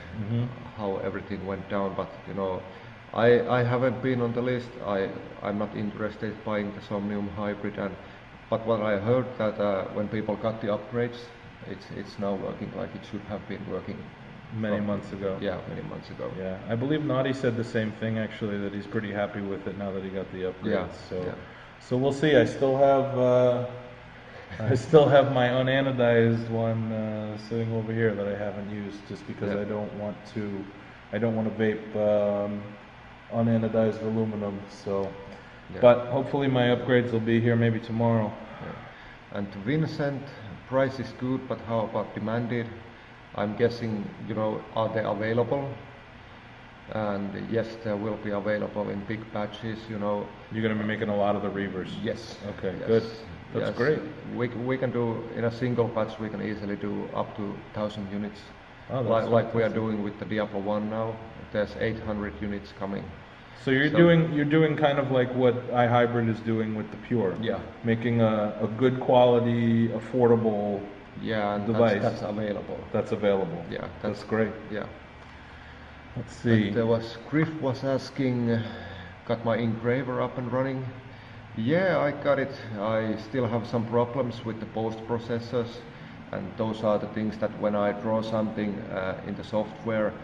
Speaker 2: how everything went down. But I haven't been on the list. I'm not interested in buying the Somnium Hybrid, but what I heard that when people got the upgrades, it's now working like it should have been working
Speaker 3: many months ago.
Speaker 2: Yeah, many months ago.
Speaker 3: Yeah, I believe Naughty said the same thing actually, that he's pretty happy with it now that he got the upgrades.
Speaker 2: Yeah.
Speaker 3: So we'll see. I still have my unanodized one sitting over here that I haven't used just because I don't want to vape unanodized aluminum. So, but hopefully my upgrades will be here maybe tomorrow.
Speaker 2: Yeah. And to Vincent, price is good, but how about demanded? I'm guessing, are they available? And yes, they will be available in big batches,
Speaker 3: You're going to be making a lot of the Reavers?
Speaker 2: Yes.
Speaker 3: Okay,
Speaker 2: yes.
Speaker 3: good. That's great.
Speaker 2: We can do, in a single batch, we can easily do up to 1,000 units.
Speaker 3: Oh,
Speaker 2: like we are doing with the Diablo One now. There's 800 units coming.
Speaker 3: So you're doing kind of like what iHybrid is doing with the Pure.
Speaker 2: Yeah.
Speaker 3: Making a good quality, affordable
Speaker 2: and
Speaker 3: device.
Speaker 2: That's available.
Speaker 3: That's available.
Speaker 2: Yeah.
Speaker 3: That's great.
Speaker 2: Yeah.
Speaker 3: Let's see.
Speaker 2: And Griff was asking, got my engraver up and running? Yeah, I got it. I still have some problems with the post processors, and those are the things that when I draw something in the software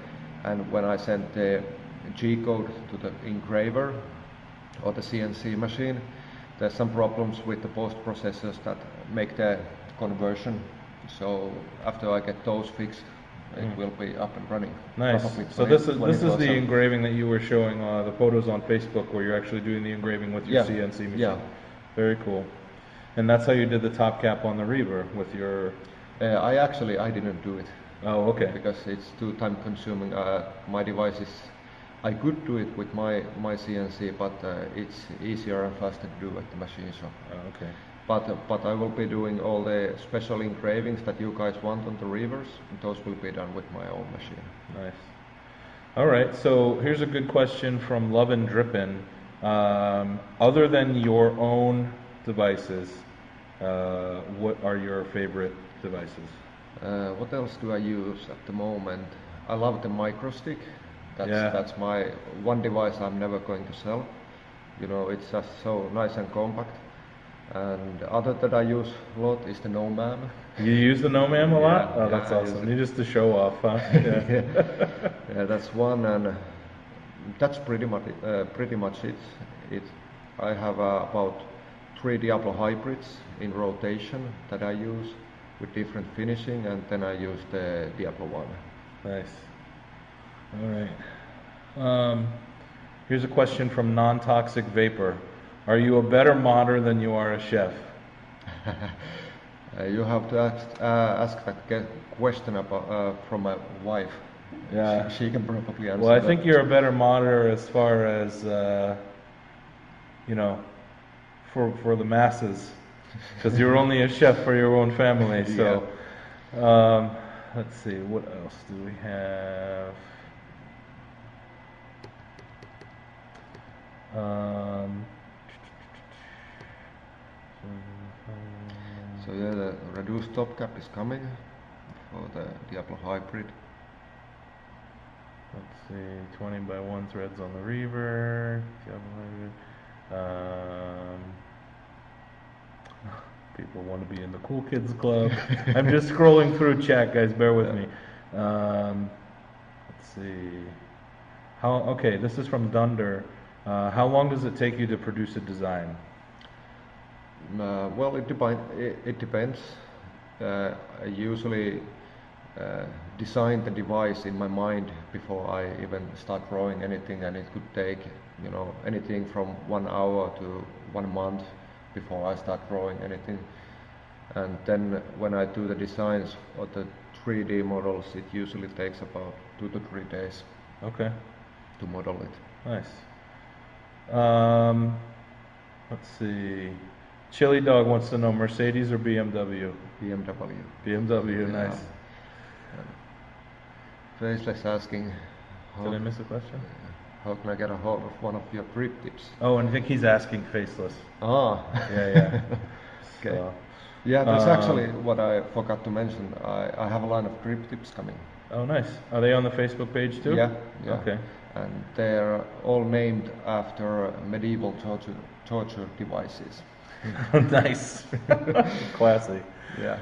Speaker 2: and when I send the G-code to the engraver or the CNC machine, there's some problems with the post processors that make the conversion. So after I get those fixed, it will be up and running.
Speaker 3: Nice. So this is the engraving that you were showing the photos on Facebook, where you're actually doing the engraving with your CNC machine.
Speaker 2: Yeah.
Speaker 3: Very cool. And that's how you did the top cap on the Reaver with your.
Speaker 2: I didn't do it.
Speaker 3: Oh, okay.
Speaker 2: Because it's too time consuming. My device is. I could do it with my CNC, but it's easier and faster to do at the machine shop.
Speaker 3: Oh, okay.
Speaker 2: But I will be doing all the special engravings that you guys want on the Reavers. Those will be done with my own machine.
Speaker 3: Nice. All right. So here's a good question from Love and Drippin'. Other than your own devices, what are your favorite devices?
Speaker 2: What else do I use at the moment? I love the microstick. That's my one device I'm never going to sell. It's just so nice and compact. And other that I use a lot is the Nomad.
Speaker 3: You use the Nomad a lot? Oh, that's
Speaker 2: I
Speaker 3: awesome. You just to show off, huh?
Speaker 2: Yeah, that's one, and that's pretty much it. I have about 3 Diablo hybrids in rotation that I use with different finishing, and then I use the Diablo One.
Speaker 3: Nice. All right. Here's a question from Non-Toxic Vapor. Are you a better modder than you are a chef?
Speaker 2: You have to ask that question from my wife.
Speaker 3: Yeah.
Speaker 2: She can probably answer.
Speaker 3: Well, I think you're a better modder as far as for the masses, because you're only a chef for your own family. So Let's see, what else do we have?
Speaker 2: So yeah, the reduced top cap is coming for the Diablo Hybrid.
Speaker 3: Let's see, 20 by 1 threads on the Reaver. People want to be in the cool kids club. I'm just scrolling through chat, guys. Bear with me. Let's see. Okay, this is from Dunder. How long does it take you to produce a design?
Speaker 2: Well, it depends. I usually design the device in my mind before I even start drawing anything, and it could take, anything from 1 hour to 1 month before I start drawing anything. And then when I do the designs or the 3D models, it usually takes about 2 to 3 days.
Speaker 3: Okay.
Speaker 2: To model it.
Speaker 3: Nice. Let's see. Chili Dog wants to know Mercedes or BMW?
Speaker 2: BMW.
Speaker 3: BMW,
Speaker 2: Yeah.
Speaker 3: nice.
Speaker 2: Faceless asking,
Speaker 3: Did I miss a question?
Speaker 2: how can I get a hold of one of your grip tips?
Speaker 3: Oh, and I think he's asking Faceless.
Speaker 2: Ah.
Speaker 3: Yeah.
Speaker 2: Okay.
Speaker 3: So,
Speaker 2: yeah, that's actually what I forgot to mention. I have a line of grip tips coming.
Speaker 3: oh, nice. Are they on the Facebook page too?
Speaker 2: Yeah.
Speaker 3: Okay.
Speaker 2: And they're all named after medieval torture devices.
Speaker 3: Nice. Classy.
Speaker 2: Yeah.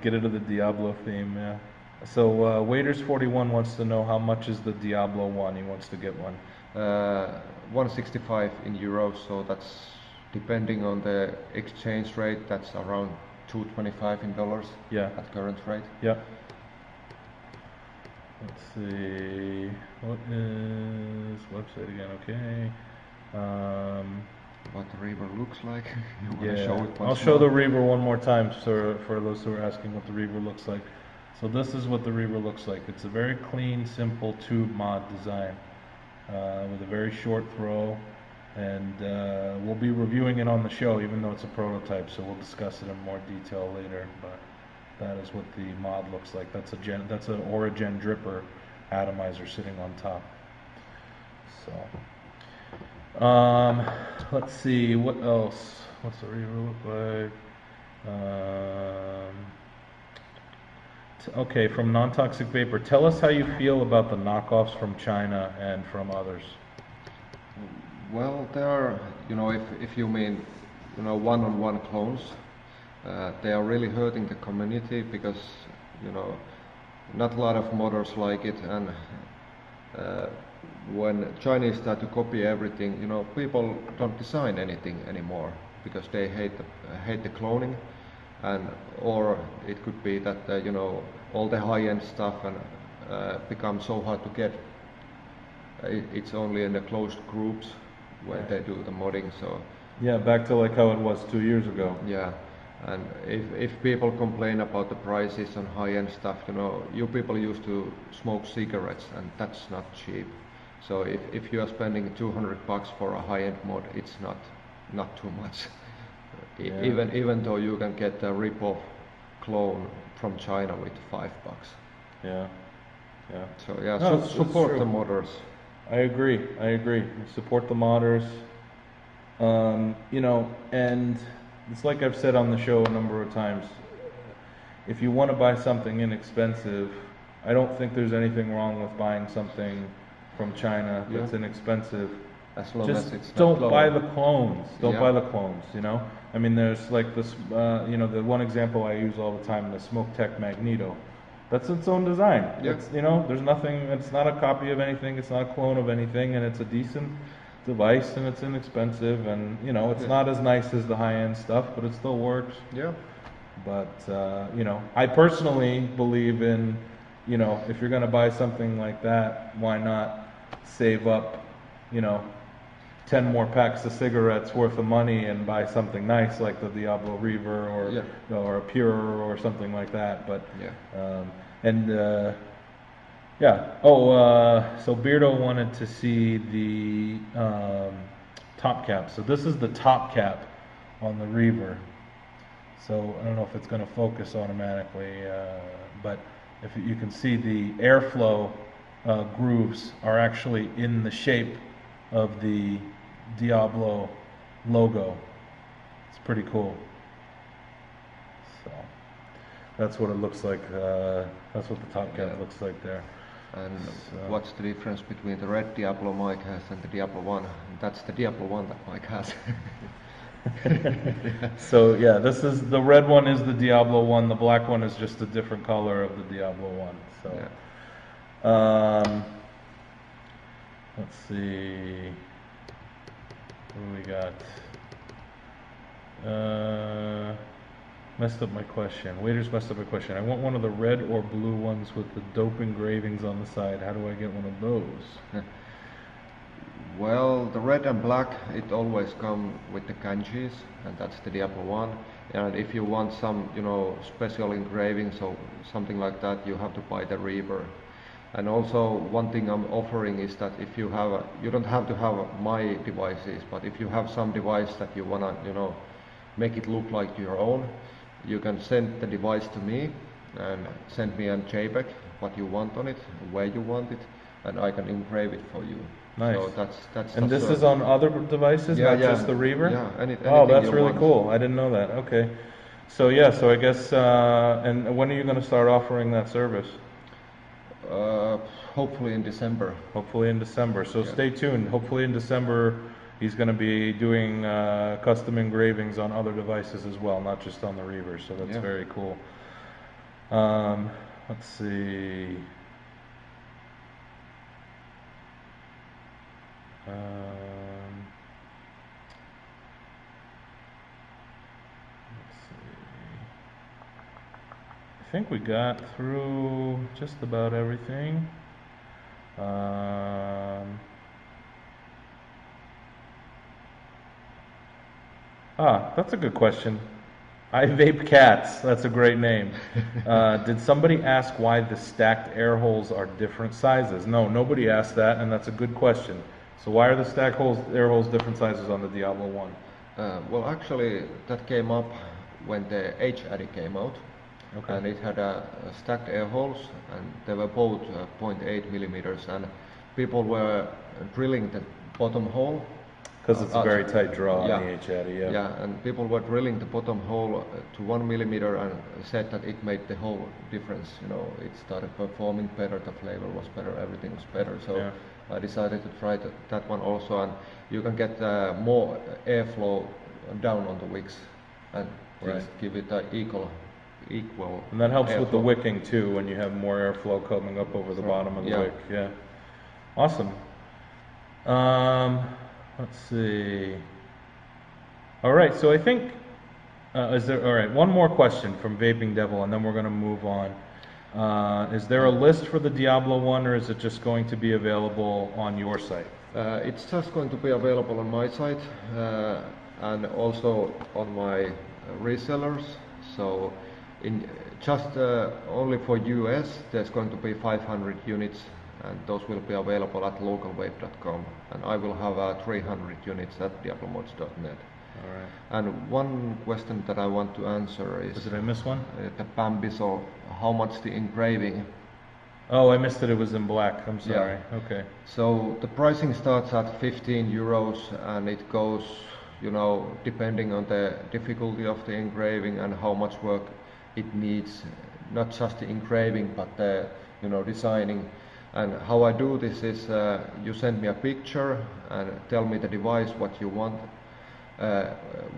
Speaker 3: Get into the Diablo theme, yeah. So Waiters41 wants to know how much is the Diablo One. He wants to get one.
Speaker 2: 165 in euros, so that's depending on the exchange rate. That's around 225 in dollars.
Speaker 3: Yeah.
Speaker 2: At current rate.
Speaker 3: Yeah. Let's see. What is website again? Okay.
Speaker 2: What the Reaver looks like. You want to
Speaker 3: Yeah,
Speaker 2: show it once
Speaker 3: I'll show
Speaker 2: more?
Speaker 3: the Reaver one more time for those who are asking what the Reaver looks like. So this is what the Reaver looks like. It's a very clean, simple tube mod design with a very short throw, and we'll be reviewing it on the show, even though it's a prototype. So we'll discuss it in more detail later. But that is what the mod looks like. That's an Origin dripper atomizer sitting on top. So. Let's see, what else? What's the Reaver look like? Okay, from Non-Toxic Vapor, tell us how you feel about the knockoffs from China and from others.
Speaker 2: Well, there are, if you mean, one-on-one clones, they are really hurting the community because, not a lot of modders like it, and when Chinese start to copy everything, people don't design anything anymore because they hate the cloning, or it could be that all the high-end stuff becomes so hard to get. It's only in the closed groups when they do the modding. So
Speaker 3: yeah, back to like how it was 2 years ago.
Speaker 2: yeah. And if people complain about the prices on high-end stuff, you people used to smoke cigarettes, and that's not cheap. So if you are spending $200 for a high-end mod, it's not too much.
Speaker 3: Yeah.
Speaker 2: Even though you can get a rip-off clone from China with $5.
Speaker 3: Yeah.
Speaker 2: So yeah,
Speaker 3: No, it's
Speaker 2: support
Speaker 3: true.
Speaker 2: the modders.
Speaker 3: I agree. Support the modders. And it's like I've said on the show a number of times. If you want to buy something inexpensive, I don't think there's anything wrong with buying something from China that's inexpensive.
Speaker 2: As long
Speaker 3: Just
Speaker 2: as it's not
Speaker 3: don't
Speaker 2: cloned.
Speaker 3: buy the clones. Don't
Speaker 2: Yeah.
Speaker 3: buy the clones. I mean, there's like this. The one example I use all the time, the Smoke Tech Magneto. That's its own design.
Speaker 2: Yeah.
Speaker 3: It's, there's nothing. It's not a copy of anything. It's not a clone of anything, and it's a decent device, and it's inexpensive, and it's not as nice as the high-end stuff, but it still works.
Speaker 2: Yeah.
Speaker 3: But I personally believe in, if you're going to buy something like that, why not save up, 10 more packs of cigarettes worth of money and buy something nice like the Diablo Reaver or a Pure or something like that. But so Beardo wanted to see the top cap. So this is the top cap on the Reaver. So I don't know if it's going to focus automatically, but if you can see the airflow grooves are actually in the shape of the Diablo logo. It's pretty cool. So that's what it looks like. That's what the top cap looks like there.
Speaker 2: And what's the difference between the red Diablo Mike has and the Diablo One? That's the Diablo One that Mike has.
Speaker 3: So yeah, this is the red one is the Diablo One. The black one is just a different color of the Diablo One. So let's see. What do we got? Messed up my question. Waiters messed up my question. I want one of the red or blue ones with the dope engravings on the side. How do I get one of those?
Speaker 2: Well, the red and black, it always come with the kanjis, and that's the Diablo One. And if you want some, special engravings or something like that, you have to buy the Reaver. And also, one thing I'm offering is that if you have, you don't have to have my devices, but if you have some device that you wanna, make it look like your own, you can send the device to me and send me a JPEG, what you want on it, where you want it, and I can engrave it for you.
Speaker 3: Nice.
Speaker 2: So that's.
Speaker 3: And this is on other devices, not just the Reaver?
Speaker 2: Yeah.
Speaker 3: Oh, that's really cool. I didn't know that. Okay. So yeah, so I guess, and when are you going to start offering that service?
Speaker 2: Hopefully in December.
Speaker 3: Hopefully in December. So stay tuned. Hopefully in December, he's going to be doing custom engravings on other devices as well, not just on the Reaver. So that's very cool. Let's see. Let's see. I think we got through just about everything. That's a good question. I vape cats. That's a great name. Did somebody ask why the stacked air holes are different sizes? No, nobody asked that, and that's a good question. So why are the air holes different sizes on the Diablo One?
Speaker 2: Well, actually, that came up when the H-Addy came out, and it had stacked air holes, and they were both 0.8 millimeters, and people were drilling the bottom hole.
Speaker 3: Because it's a very tight draw on the H-Addy,
Speaker 2: Yeah, and people were drilling the bottom hole to 1 millimeter and said that it made the whole difference. It started performing better, the flavor was better, everything was better. So I decided to try that one also, and you can get more airflow down on the wicks and just give it an equal.
Speaker 3: And that helps
Speaker 2: airflow.
Speaker 3: with the wicking too, when you have more airflow coming up over the bottom of the wick. Yeah, awesome. Let's see. All right, so I think one more question from Vaping Devil, and then we're going to move on. Is there a list for the Diablo One, or is it just going to be available on your site?
Speaker 2: It's just going to be available on my site and also on my resellers. So in just only for US, there's going to be 500 units, and those will be available at localvape.com, and I will have 300 units at diablomods.net.
Speaker 3: All right.
Speaker 2: And one question that I want to answer is...
Speaker 3: Did I miss one?
Speaker 2: The Bambi, so how much the engraving?
Speaker 3: Oh, I missed it. It was in black. I'm sorry.
Speaker 2: Yeah.
Speaker 3: Okay.
Speaker 2: So the pricing starts at 15 euros, and it goes, depending on the difficulty of the engraving and how much work it needs, not just the engraving, but the, designing. And how I do this is you send me a picture and tell me the device, what you want,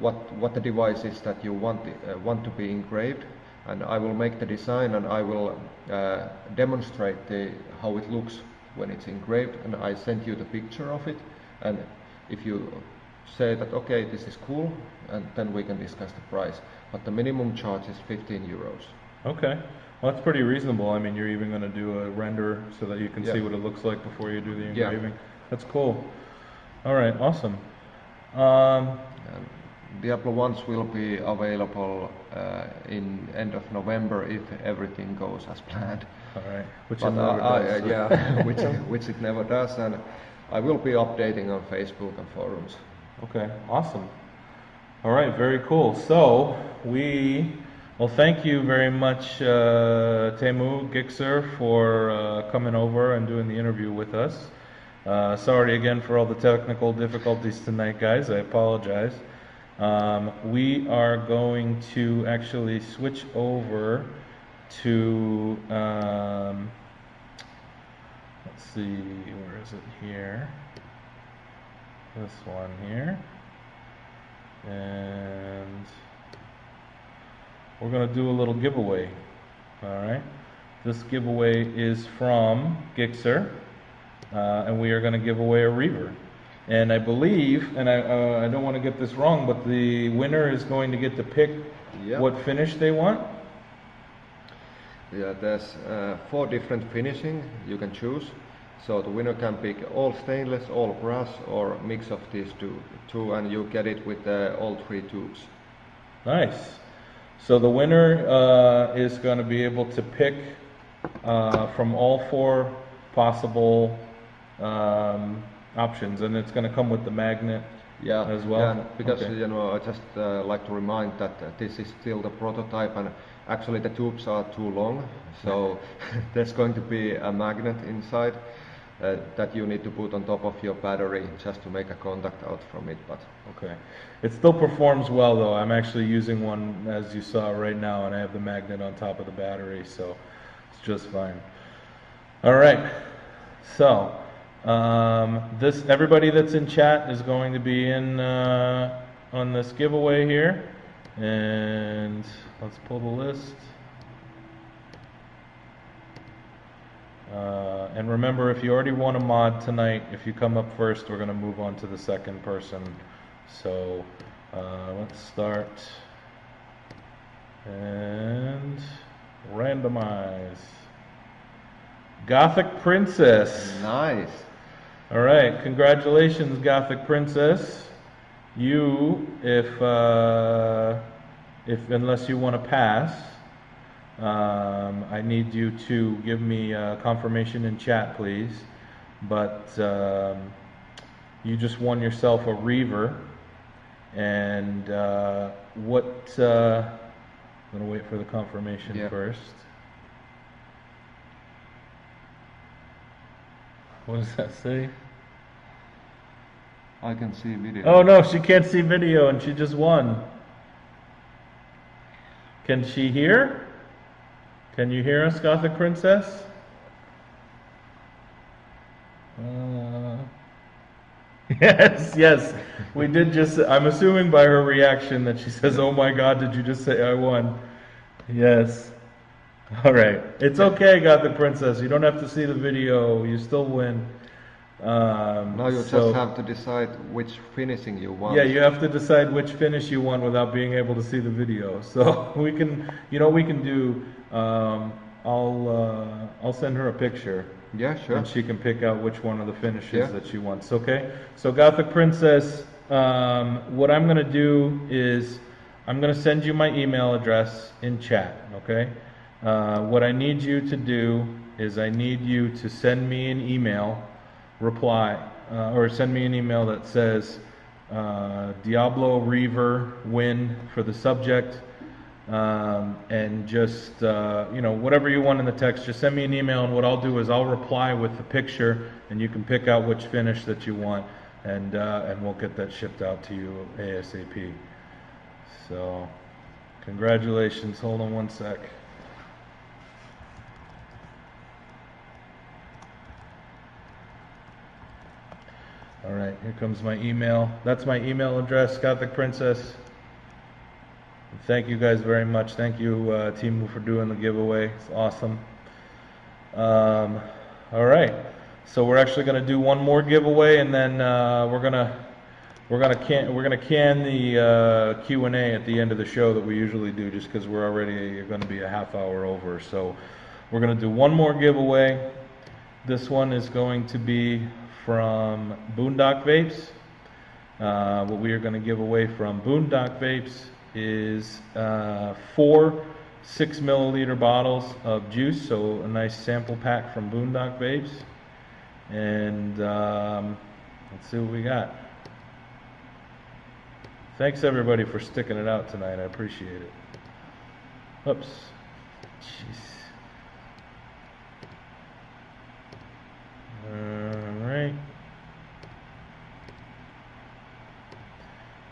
Speaker 2: what the device is that you want to be engraved, and I will make the design, and I will demonstrate how it looks when it's engraved, and I send you the picture of it, and if you say that okay, this is cool, and then we can discuss the price, but the minimum charge is 15 euros.
Speaker 3: Okay. Well, that's pretty reasonable. I mean, you're even going to do a render so that you can see what it looks like before you do the engraving. That's cool. All right, awesome.
Speaker 2: Diablo Ones will be available in end of November if everything goes as planned.
Speaker 3: All right,
Speaker 2: which it never does, and I will be updating on Facebook and forums.
Speaker 3: Okay, awesome. All right, very cool. So well, thank you very much, Teemu Gixxer, for coming over and doing the interview with us. Sorry again for all the technical difficulties tonight, guys. I apologize. We are going to actually switch over to, let's see, where is it here? This one here. And we're going to do a little giveaway. All right. This giveaway is from Gixxer, and we are going to give away a Reaver. And I believe, and I don't want to get this wrong, but the winner is going to get to pick what finish they want.
Speaker 2: Yeah, there's 4 different finishing you can choose. So the winner can pick all stainless, all brass, or mix of these two, and you get it with all 3 tubes.
Speaker 3: Nice. So the winner is going to be able to pick from all 4 possible options, and it's going to come with the magnet as well.
Speaker 2: Yeah, because you know, I just like to remind that this is still the prototype, and actually the tubes are too long, so there's going to be a magnet inside that you need to put on top of your battery just to make a contact out from it. But
Speaker 3: okay, it still performs well though. I'm actually using one, as you saw right now, and I have the magnet on top of the battery, so it's just fine. All right, so this everybody that's in chat is going to be in on this giveaway here, and let's pull the list. And remember, if you already won a mod tonight, if you come up first, we're going to move on to the second person. So let's start and randomize. Gothic Princess.
Speaker 2: nice.
Speaker 3: All right, congratulations, Gothic Princess. You, if unless you want to pass, I need you to give me confirmation in chat, please. But you just won yourself a Reaver, and I'm gonna wait for the confirmation first. What does that say?
Speaker 2: I can see video.
Speaker 3: Oh no, she can't see video, and she just won. Can she hear? Can you hear us, Gothic Princess? Yes. We did just, I'm assuming by her reaction that she says, "Oh my God, did you just say I won?" Yes. All right. It's okay, Gothic Princess. You don't have to see the video. You still win.
Speaker 2: Now you just have to decide which finishing you want.
Speaker 3: Yeah, you have to decide which finish you want without being able to see the video. So we can do. I'll send her a picture.
Speaker 2: Yeah, sure.
Speaker 3: And she can pick out which one of the finishes that she wants. Okay. So Gothic Princess, what I'm gonna do is I'm gonna send you my email address in chat. Okay. What I need you to do is I need you to send me an email reply, or send me an email that says Diablo Reaver win for the subject, and just whatever you want in the text, just send me an email, and what I'll do is I'll reply with the picture, and you can pick out which finish that you want, and we'll get that shipped out to you ASAP. So congratulations. Hold on one sec. All right, here comes my email. That's my email address, Gothic Princess. Thank you guys very much. Thank you, Teemu, for doing the giveaway. It's awesome. All right, so we're actually going to do one more giveaway, and then we're gonna can the Q&A at the end of the show that we usually do, just because we're already going to be a half hour over. So we're going to do one more giveaway. This one is going to be from Boondock Vapes. What we are going to give away from Boondock Vapes is 4 6-milliliter bottles of juice, so a nice sample pack from Boondock Vapes. And let's see what we got. Thanks everybody for sticking it out tonight. I appreciate it. Oops. Jeez. All right.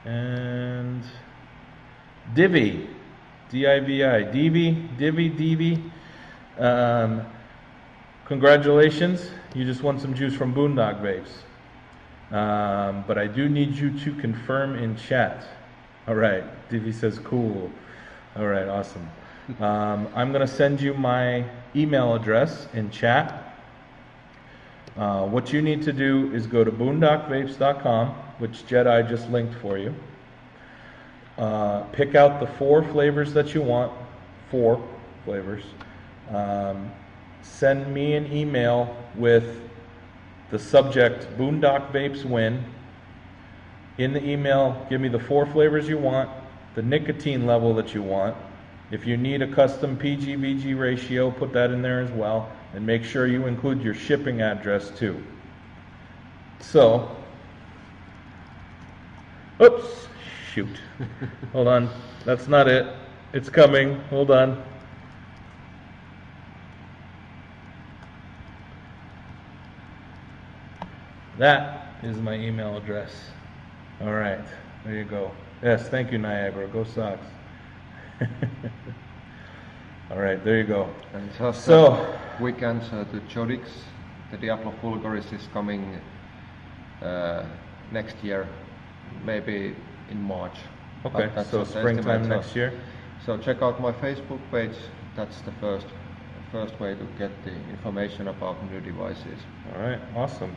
Speaker 3: And Divi, D-I-V-I, Divi. Congratulations, you just won some juice from Boondock Vapes. But I do need you to confirm in chat. All right, Divi says cool. All right, awesome. I'm gonna send you my email address in chat. What you need to do is go to boondockvapes.com, which Jedi just linked for you. Pick out the 4 flavors that you want, 4 flavors. Send me an email with the subject Boondock Vapes win. In the email, give me the 4 flavors you want, the nicotine level that you want. If you need a custom PG-VG ratio, put that in there as well, and make sure you include your shipping address too. So, oops, shoot. Hold on, that's not it. It's coming, hold on. That is my email address. All right, there you go. Yes, thank you, Niagara. Go Sox. All right, there you go.
Speaker 2: And just
Speaker 3: So,
Speaker 2: quick answer to Jodix. The Diablo Fulguris is coming next year, maybe in March.
Speaker 3: okay,
Speaker 2: But that's
Speaker 3: so
Speaker 2: just
Speaker 3: springtime
Speaker 2: estimate.
Speaker 3: next year.
Speaker 2: So check out my Facebook page. That's the first way to get the information about new devices.
Speaker 3: All right, awesome.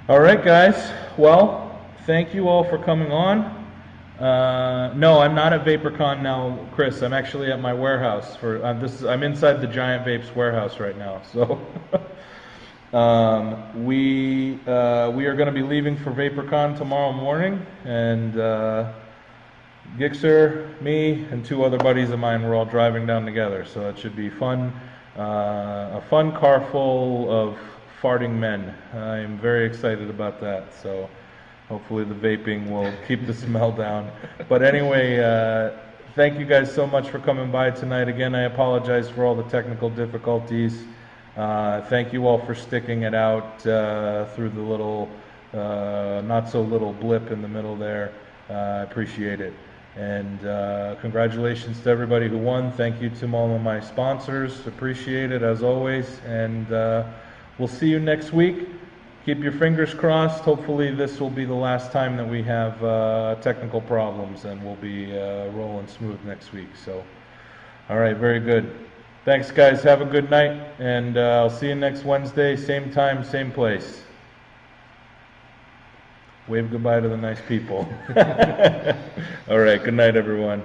Speaker 3: All right, guys. Well, thank you all for coming on. No, I'm not at VaporCon now, Chris. I'm actually at my warehouse for I'm inside the Giant Vapes warehouse right now. So we are going to be leaving for VaporCon tomorrow morning, and Gixxer, me, and 2 other buddies of mine, we're all driving down together. So it should be fun. A fun car full of farting men. I'm very excited about that. So hopefully the vaping will keep the smell down. But anyway, thank you guys so much for coming by tonight. Again, I apologize for all the technical difficulties. Thank you all for sticking it out through the little, not so little blip in the middle there. I appreciate it. And congratulations to everybody who won. Thank you to all of my sponsors. Appreciate it as always. And we'll see you next week. Keep your fingers crossed. Hopefully this will be the last time that we have technical problems, and we'll be rolling smooth next week. So, all right, very good. Thanks, guys. Have a good night, and I'll see you next Wednesday, same time, same place. Wave goodbye to the nice people. All right, good night, everyone.